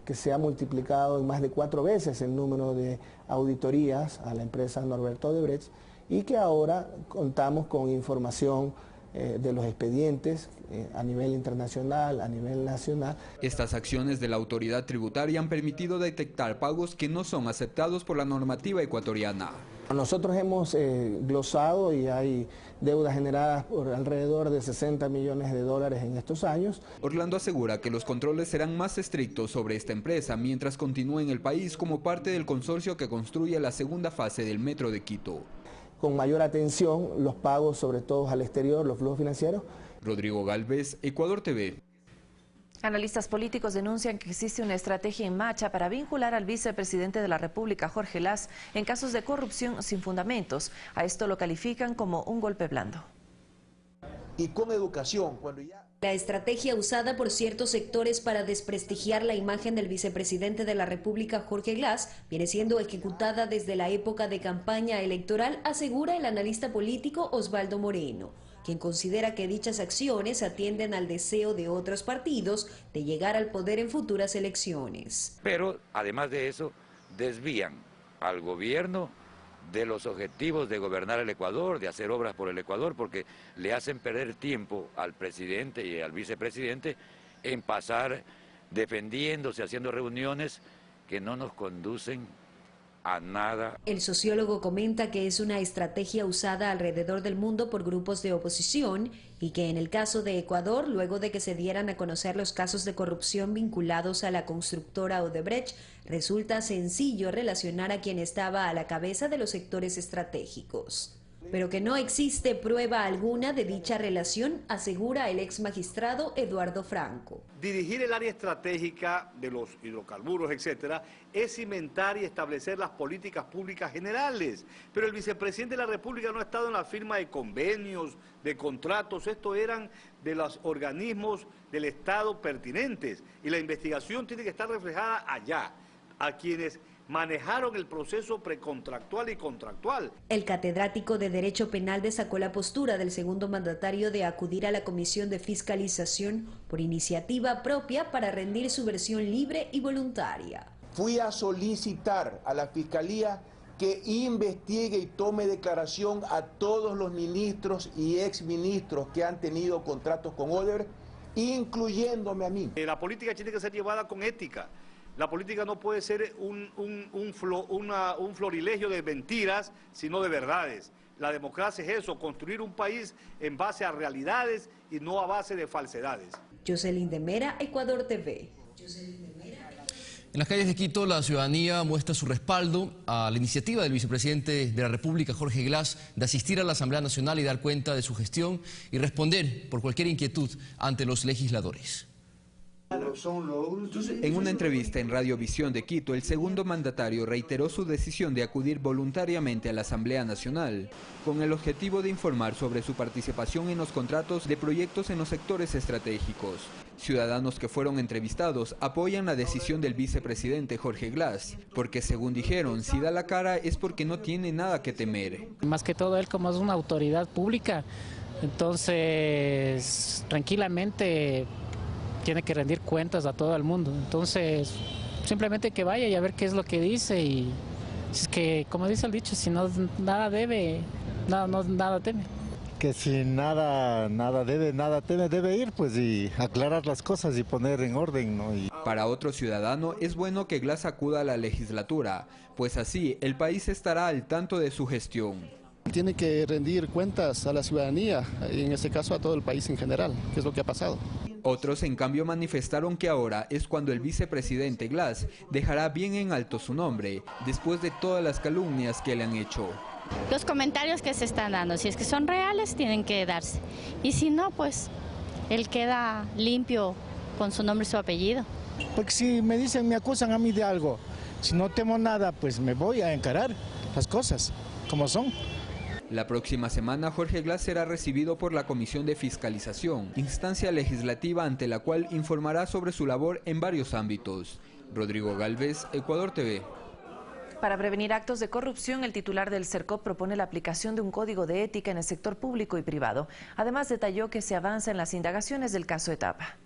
Speaker 27: Que se ha multiplicado en más de 4 veces el número de auditorías a la empresa Norberto Odebrecht y que ahora contamos con información de los expedientes a nivel internacional, a nivel nacional.
Speaker 18: Estas acciones de la autoridad tributaria han permitido detectar pagos que no son aceptados por la normativa ecuatoriana.
Speaker 27: Nosotros hemos glosado y hay deudas generadas por alrededor de 60 millones de dólares en estos años.
Speaker 18: Orlando asegura que los controles serán más estrictos sobre esta empresa mientras continúe en el país como parte del consorcio que construye la segunda fase del Metro de Quito.
Speaker 27: Con mayor atención los pagos, sobre todo al exterior, los flujos financieros.
Speaker 18: Rodrigo Galvez, Ecuador TV.
Speaker 1: Analistas políticos denuncian que existe una estrategia en marcha para vincular al vicepresidente de la República, Jorge Glass, en casos de corrupción sin fundamentos. A esto lo califican como un golpe blando.
Speaker 11: Y con educación, cuando ya...
Speaker 12: La estrategia usada por ciertos sectores para desprestigiar la imagen del vicepresidente de la República, Jorge Glass, viene siendo ejecutada desde la época de campaña electoral, asegura el analista político Osvaldo Moreno, quien considera que dichas acciones atienden al deseo de otros partidos de llegar al poder en futuras elecciones.
Speaker 14: Pero, además de eso, desvían al gobierno de los objetivos de gobernar el Ecuador, de hacer obras por el Ecuador, porque le hacen perder tiempo al presidente y al vicepresidente en pasar defendiéndose, haciendo reuniones que no nos conducen a nada.
Speaker 12: El sociólogo comenta que es una estrategia usada alrededor del mundo por grupos de oposición y que en el caso de Ecuador, luego de que se dieran a conocer los casos de corrupción vinculados a la constructora Odebrecht, resulta sencillo relacionar a quien estaba a la cabeza de los sectores estratégicos. Pero que no existe prueba alguna de dicha relación, asegura el ex magistrado Eduardo Franco.
Speaker 15: Dirigir el área estratégica de los hidrocarburos, etcétera, es cimentar y establecer las políticas públicas generales. Pero el vicepresidente de la República no ha estado en la firma de convenios, de contratos, esto eran de los organismos del Estado pertinentes. Y la investigación tiene que estar reflejada allá, a quienes manejaron el proceso precontractual y contractual.
Speaker 12: El catedrático de Derecho Penal destacó la postura del segundo mandatario de acudir a la Comisión de Fiscalización por iniciativa propia para rendir su versión libre y voluntaria.
Speaker 11: Fui a solicitar a la Fiscalía que investigue y tome declaración a todos los ministros y exministros que han tenido contratos con Odebrecht, incluyéndome a mí.
Speaker 15: La política tiene que ser llevada con ética. La política no puede ser un florilegio de mentiras, sino de verdades. La democracia es eso, construir un país en base a realidades y no a base de falsedades.
Speaker 12: Jocelyn de Mera, Ecuador TV.
Speaker 25: En las calles de Quito, la ciudadanía muestra su respaldo a la iniciativa del vicepresidente de la República, Jorge Glass, de asistir a la Asamblea Nacional y dar cuenta de su gestión y responder por cualquier inquietud ante los legisladores.
Speaker 18: En una entrevista en Radiovisión de Quito, el segundo mandatario reiteró su decisión de acudir voluntariamente a la Asamblea Nacional, con el objetivo de informar sobre su participación en los contratos de proyectos en los sectores estratégicos. Ciudadanos que fueron entrevistados apoyan la decisión del vicepresidente Jorge Glass, porque según dijeron, si da la cara es porque no tiene nada que temer.
Speaker 16: Más que todo él, como es una autoridad pública, entonces tranquilamente tiene que rendir cuentas a todo el mundo. Entonces, simplemente que vaya y a ver qué es lo que dice, y es que, como dice el dicho, si no nada debe, nada teme.
Speaker 17: Que si nada debe, nada teme, debe ir pues y aclarar las cosas y poner en orden, ¿no?
Speaker 18: Para otro ciudadano es bueno que Glass acuda a la legislatura, pues así el país estará al tanto de su gestión.
Speaker 23: Tiene que rendir cuentas a la ciudadanía, y en este caso a todo el país en general, que es lo que ha pasado.
Speaker 18: Otros, en cambio, manifestaron que ahora es cuando el vicepresidente Glass dejará bien en alto su nombre, después de todas las calumnias que le han hecho.
Speaker 28: Los comentarios que se están dando, si es que son reales, tienen que darse. Y si no, pues, él queda limpio con su nombre y su apellido.
Speaker 17: Porque si me dicen, me acusan a mí de algo, si no temo nada, pues me voy a encarar las cosas como son.
Speaker 18: La próxima semana Jorge Glass será recibido por la Comisión de Fiscalización, instancia legislativa ante la cual informará sobre su labor en varios ámbitos. Rodrigo Galvez, Ecuador TV.
Speaker 1: Para prevenir actos de corrupción, el titular del CERCOP propone la aplicación de un código de ética en el sector público y privado. Además, detalló que se avanza en las indagaciones del caso Etapa.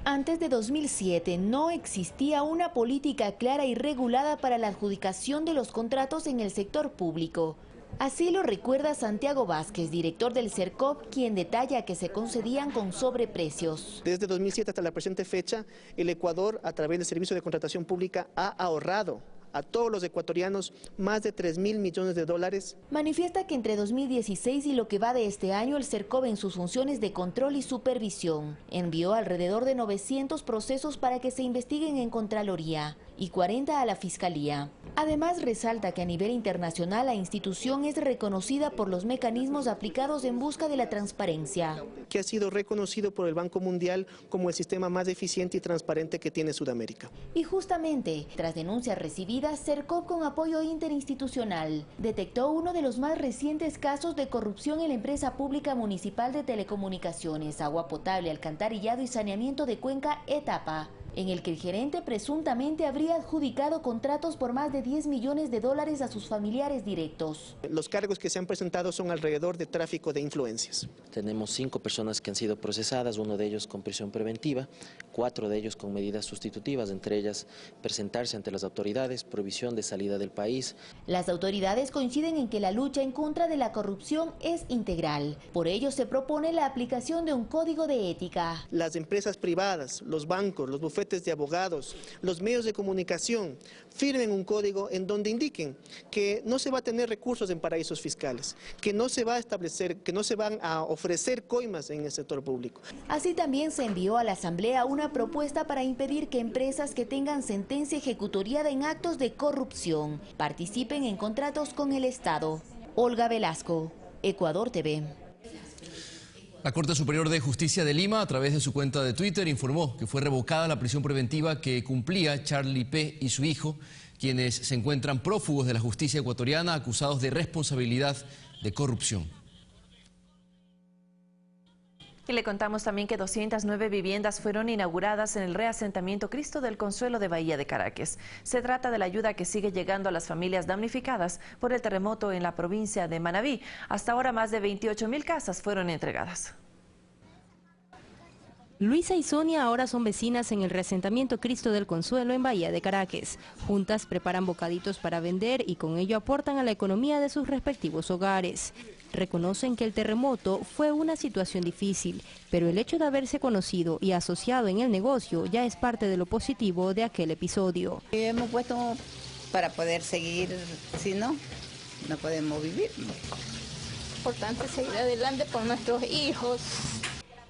Speaker 29: Antes de 2007 no existía una política clara y regulada para la adjudicación de los contratos en el sector público. Así lo recuerda Santiago Vázquez, director del CERCOP, quien detalla que se concedían con sobreprecios.
Speaker 30: Desde 2007 hasta la presente fecha, el Ecuador, a través del Servicio de Contratación Pública, ha ahorrado
Speaker 2: a todos los ecuatorianos más de 3.000 millones de dólares.
Speaker 29: Manifiesta que entre 2016 y lo que va de este año, el CERCOV en sus funciones de control y supervisión envió alrededor de 900 procesos para que se investiguen en Contraloría y 40 a la Fiscalía. Además, resalta que a nivel internacional la institución es reconocida por los mecanismos aplicados en busca de la transparencia.
Speaker 2: Que ha sido reconocido por el Banco Mundial como el sistema más eficiente y transparente que tiene Sudamérica.
Speaker 29: Y justamente, tras denuncias recibidas, CERCOV con apoyo interinstitucional detectó uno de los más recientes casos de corrupción en la empresa pública municipal de telecomunicaciones, agua potable, alcantarillado y saneamiento de Cuenca, Etapa, en el que el gerente presuntamente habría adjudicado contratos por más de 10 millones de dólares a sus familiares directos.
Speaker 2: Los cargos que se han presentado son alrededor de tráfico de influencias.
Speaker 4: Tenemos 5 personas que han sido procesadas, 1 de ellos con prisión preventiva, 4 de ellos con medidas sustitutivas, entre ellas presentarse ante las autoridades, prohibición de salida del país.
Speaker 29: Las autoridades coinciden en que la lucha en contra de la corrupción es integral. Por ello se propone la aplicación de un código de ética.
Speaker 2: Las empresas privadas, los bancos, los bufetes de abogados, los medios de comunicación firmen un código en donde indiquen que no se va a tener recursos en paraísos fiscales, que no se va a establecer, que no se van a ofrecer coimas en el sector público.
Speaker 29: Así también se envió a la Asamblea una propuesta para impedir que empresas que tengan sentencia ejecutoriada en actos de corrupción participen en contratos con el Estado. Olga Velasco, Ecuador TV.
Speaker 25: La Corte Superior de Justicia de Lima, a través de su cuenta de Twitter, informó que fue revocada la prisión preventiva que cumplía Charlie P. y su hijo, quienes se encuentran prófugos de la justicia ecuatoriana acusados de responsabilidad de corrupción.
Speaker 1: Y le contamos también que 209 viviendas fueron inauguradas en el reasentamiento Cristo del Consuelo de Bahía de Caracas. Se trata de la ayuda que sigue llegando a las familias damnificadas por el terremoto en la provincia de Manabí. Hasta ahora más de 28.000 casas fueron entregadas.
Speaker 5: Luisa y Sonia ahora son vecinas en el reasentamiento Cristo del Consuelo en Bahía de Caracas. Juntas preparan bocaditos para vender y con ello aportan a la economía de sus respectivos hogares. Reconocen que el terremoto fue una situación difícil, pero el hecho de haberse conocido y asociado en el negocio ya es parte de lo positivo de aquel episodio.
Speaker 13: Hemos puesto para poder seguir, si no, no podemos vivir.
Speaker 19: Importante seguir adelante por nuestros hijos.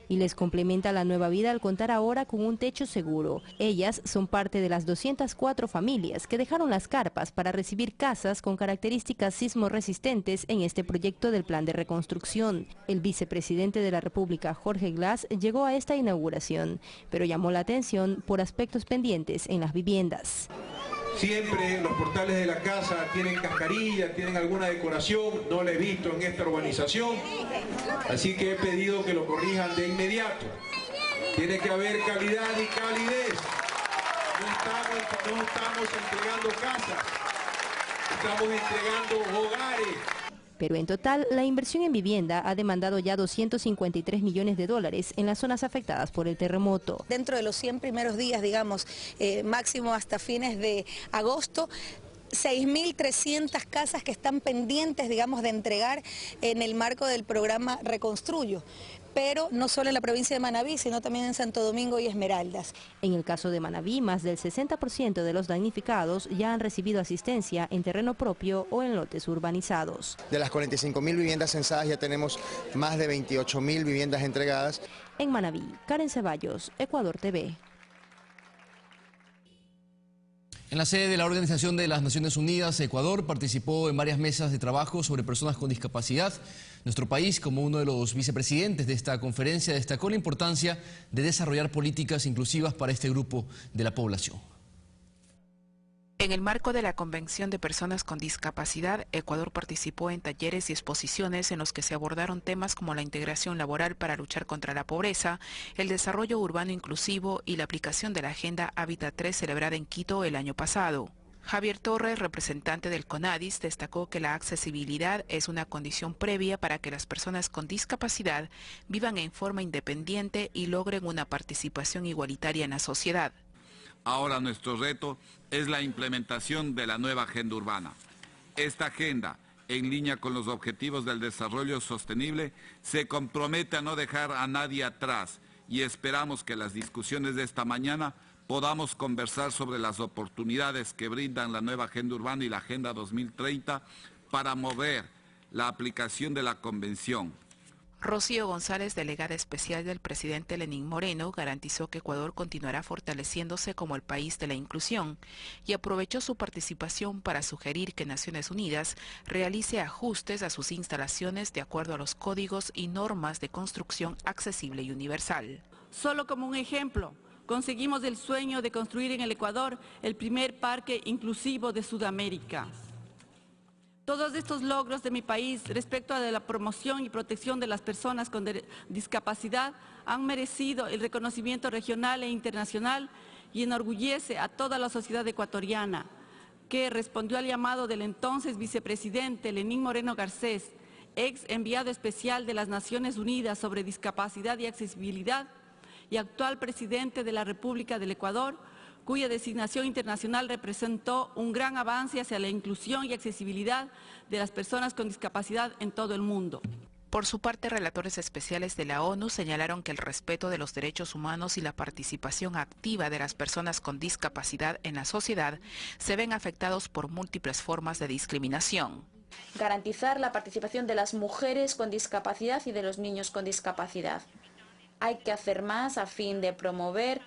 Speaker 5: Y les complementa la nueva vida al contar ahora con un techo seguro. Ellas son parte de las 204 familias que dejaron las carpas para recibir casas con características sismo resistentes en este proyecto del plan de reconstrucción. El vicepresidente de la República, Jorge Glass, llegó a esta inauguración, pero llamó la atención por aspectos pendientes en las viviendas.
Speaker 20: Siempre los portales de la casa tienen cascarilla, tienen alguna decoración, no la he visto en esta urbanización, así que he pedido que lo corrijan de inmediato. Tiene que haber calidad y calidez. No estamos entregando casas, estamos entregando hogares.
Speaker 5: Pero en total, la inversión en vivienda ha demandado ya 253 millones de dólares en las zonas afectadas por el terremoto.
Speaker 19: Dentro de los 100 primeros días, digamos, máximo hasta fines de agosto, 6.300 casas que están pendientes, digamos, de entregar en el marco del programa Reconstruyo. Pero no solo en la provincia de Manabí, sino también en Santo Domingo y Esmeraldas.
Speaker 5: En el caso de Manabí, más del 60% de los damnificados ya han recibido asistencia en terreno propio o en lotes urbanizados.
Speaker 21: De las 45.000 viviendas censadas ya tenemos más de 28.000 viviendas entregadas.
Speaker 5: En Manabí, Karen Ceballos, Ecuador TV.
Speaker 25: En la sede de la Organización de las Naciones Unidas, Ecuador participó en varias mesas de trabajo sobre personas con discapacidad. Nuestro país, como uno de los vicepresidentes de esta conferencia, destacó la importancia de desarrollar políticas inclusivas para este grupo de la población.
Speaker 22: En el marco de la Convención de Personas con Discapacidad, Ecuador participó en talleres y exposiciones en los que se abordaron temas como la integración laboral para luchar contra la pobreza, el desarrollo urbano inclusivo y la aplicación de la Agenda Hábitat 3 celebrada en Quito el año pasado. Javier Torres, representante del CONADIS, destacó que la accesibilidad es una condición previa para que las personas con discapacidad vivan en forma independiente y logren una participación igualitaria en la sociedad.
Speaker 24: Ahora nuestro reto es la implementación de la nueva agenda urbana. Esta agenda, en línea con los objetivos del desarrollo sostenible, se compromete a no dejar a nadie atrás y esperamos que las discusiones de esta mañana podamos conversar sobre las oportunidades que brindan la nueva Agenda Urbana y la Agenda 2030 para mover la aplicación de la Convención.
Speaker 22: Rocío González, delegada especial del presidente Lenín Moreno, garantizó que Ecuador continuará fortaleciéndose como el país de la inclusión y aprovechó su participación para sugerir que Naciones Unidas realice ajustes a sus instalaciones de acuerdo a los códigos y normas de construcción accesible y universal.
Speaker 3: Solo como un ejemplo, conseguimos el sueño de construir en el Ecuador el primer parque inclusivo de Sudamérica. Todos estos logros de mi país respecto a la promoción y protección de las personas con discapacidad han merecido el reconocimiento regional e internacional y enorgullece a toda la sociedad ecuatoriana, que respondió al llamado del entonces vicepresidente Lenín Moreno Garcés, ex enviado especial de las Naciones Unidas sobre discapacidad y accesibilidad y actual presidente de la República del Ecuador, cuya designación internacional representó un gran avance hacia la inclusión y accesibilidad de las personas con discapacidad en todo el mundo.
Speaker 22: Por su parte, relatores especiales de la ONU señalaron que el respeto de los derechos humanos y la participación activa de las personas con discapacidad en la sociedad se ven afectados por múltiples formas de discriminación.
Speaker 6: Garantizar la participación de las mujeres con discapacidad y de los niños con discapacidad. Hay que hacer más a fin de promover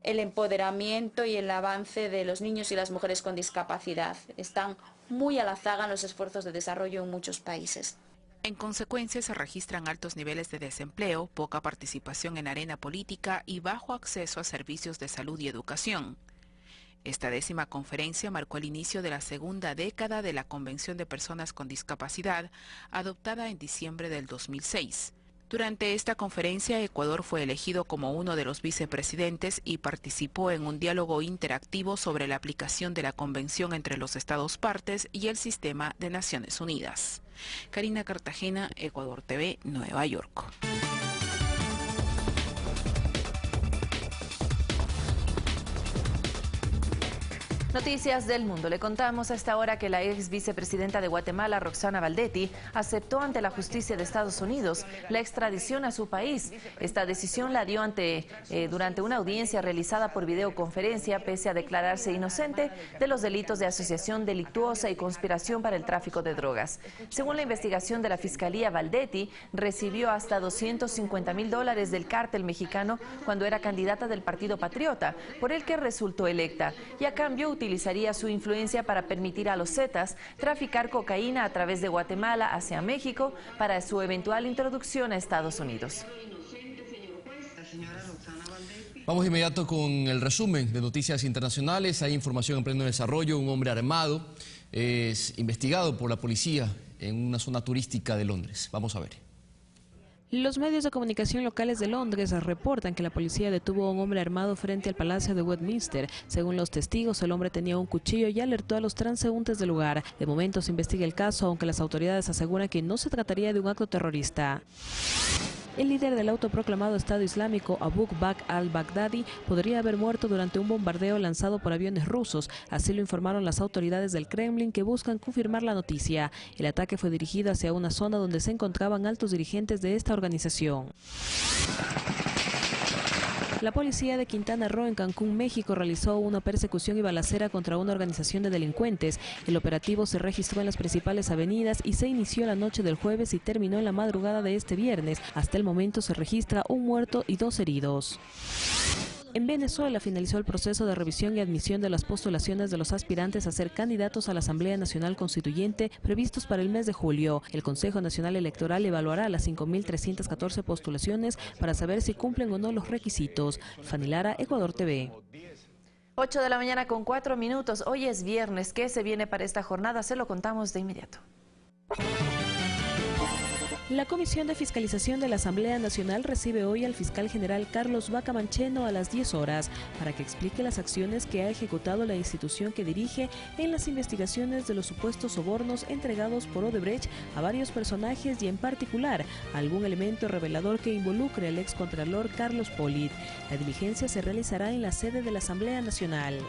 Speaker 6: el empoderamiento y el avance de los niños y las mujeres con discapacidad. Están muy a la zaga en los esfuerzos de desarrollo en muchos países.
Speaker 22: En consecuencia, se registran altos niveles de desempleo, poca participación en la arena política y bajo acceso a servicios de salud y educación. Esta 10ª conferencia marcó el inicio de la segunda década de la Convención de Personas con Discapacidad, adoptada en diciembre del 2006. Durante esta conferencia, Ecuador fue elegido como uno de los vicepresidentes y participó en un diálogo interactivo sobre la aplicación de la Convención entre los Estados partes y el sistema de Naciones Unidas. Karina Cartagena, Ecuador TV, Nueva York.
Speaker 1: Noticias del mundo. Le contamos a esta hora que la ex vicepresidenta de Guatemala, Roxana Valdetti, aceptó ante la justicia de Estados Unidos la extradición a su país. Esta decisión la dio durante una audiencia realizada por videoconferencia, pese a declararse inocente de los delitos de asociación delictuosa y conspiración para el tráfico de drogas. Según la investigación de la Fiscalía, Valdetti recibió hasta $250,000 del cártel mexicano cuando era candidata del Partido Patriota, por el que resultó electa, y a cambio utilizaría su influencia para permitir a los Zetas traficar cocaína a través de Guatemala hacia México para su eventual introducción a Estados Unidos.
Speaker 25: Vamos de inmediato con el resumen de noticias internacionales. Hay información en pleno desarrollo. Un hombre armado es investigado por la policía en una zona turística de Londres. Vamos a ver.
Speaker 7: Los medios de comunicación locales de Londres reportan que la policía detuvo a un hombre armado frente al Palacio de Westminster. Según los testigos, el hombre tenía un cuchillo y alertó a los transeúntes del lugar. De momento se investiga el caso, aunque las autoridades aseguran que no se trataría de un acto terrorista. El líder del autoproclamado Estado Islámico, Abu Bakr al-Baghdadi, podría haber muerto durante un bombardeo lanzado por aviones rusos. Así lo informaron las autoridades del Kremlin, que buscan confirmar la noticia. El ataque fue dirigido hacia una zona donde se encontraban altos dirigentes de esta organización. La policía de Quintana Roo, en Cancún, México, realizó una persecución y balacera contra una organización de delincuentes. El operativo se registró en las principales avenidas y se inició la noche del jueves y terminó en la madrugada de este viernes. Hasta el momento se registra un muerto y 2 heridos. En Venezuela finalizó el proceso de revisión y admisión de las postulaciones de los aspirantes a ser candidatos a la Asamblea Nacional Constituyente previstos para el mes de julio. El Consejo Nacional Electoral evaluará las 5.314 postulaciones para saber si cumplen o no los requisitos. Fanny Lara, Ecuador TV.
Speaker 1: 8 de la mañana con 4 minutos. Hoy es viernes. ¿Qué se viene para esta jornada? Se lo contamos de inmediato.
Speaker 7: La Comisión de Fiscalización de la Asamblea Nacional recibe hoy al fiscal general Carlos Vaca Mancheno a las 10 horas para que explique las acciones que ha ejecutado la institución que dirige en las investigaciones de los supuestos sobornos entregados por Odebrecht a varios personajes y en particular a algún elemento revelador que involucre al excontralor Carlos Polit. La diligencia se realizará en la sede de la Asamblea Nacional.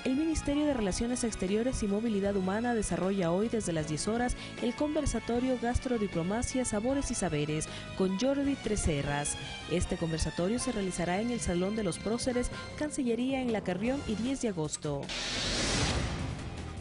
Speaker 7: El Ministerio de Relaciones Exteriores y Movilidad Humana desarrolla hoy desde las 10 horas el conversatorio Gastrodiplomacia, Sabores y Saberes con Jordi Treserras. Este conversatorio se realizará en el Salón de los Próceres, Cancillería en La Carrión, y 10 de agosto.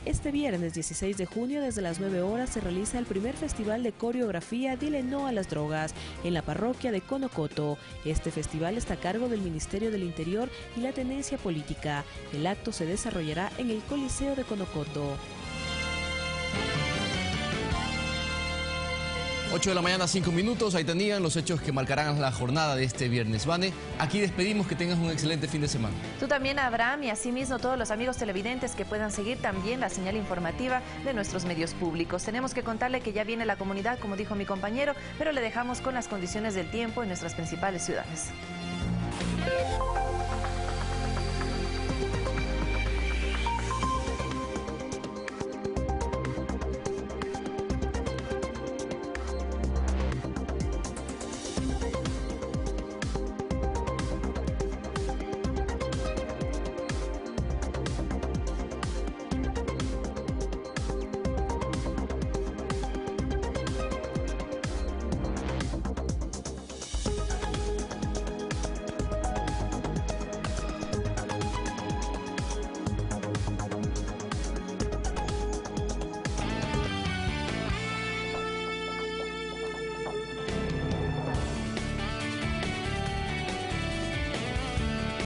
Speaker 7: Este viernes 16 de junio desde las 9 horas se realiza el primer festival de coreografía Dile No a las Drogas en la parroquia de Conocoto. Este festival está a cargo del Ministerio del Interior y la Tenencia Política. El acto se desarrollará en el Coliseo de Conocoto.
Speaker 25: 8 de la mañana, 5 minutos. Ahí tenían los hechos que marcarán la jornada de este viernes. Vane, aquí despedimos, que tengas un excelente fin de semana.
Speaker 1: Tú también, Abraham, y asimismo todos los amigos televidentes que puedan seguir también la señal informativa de nuestros medios públicos. Tenemos que contarle que ya viene la comunidad, como dijo mi compañero, pero le dejamos con las condiciones del tiempo en nuestras principales ciudades.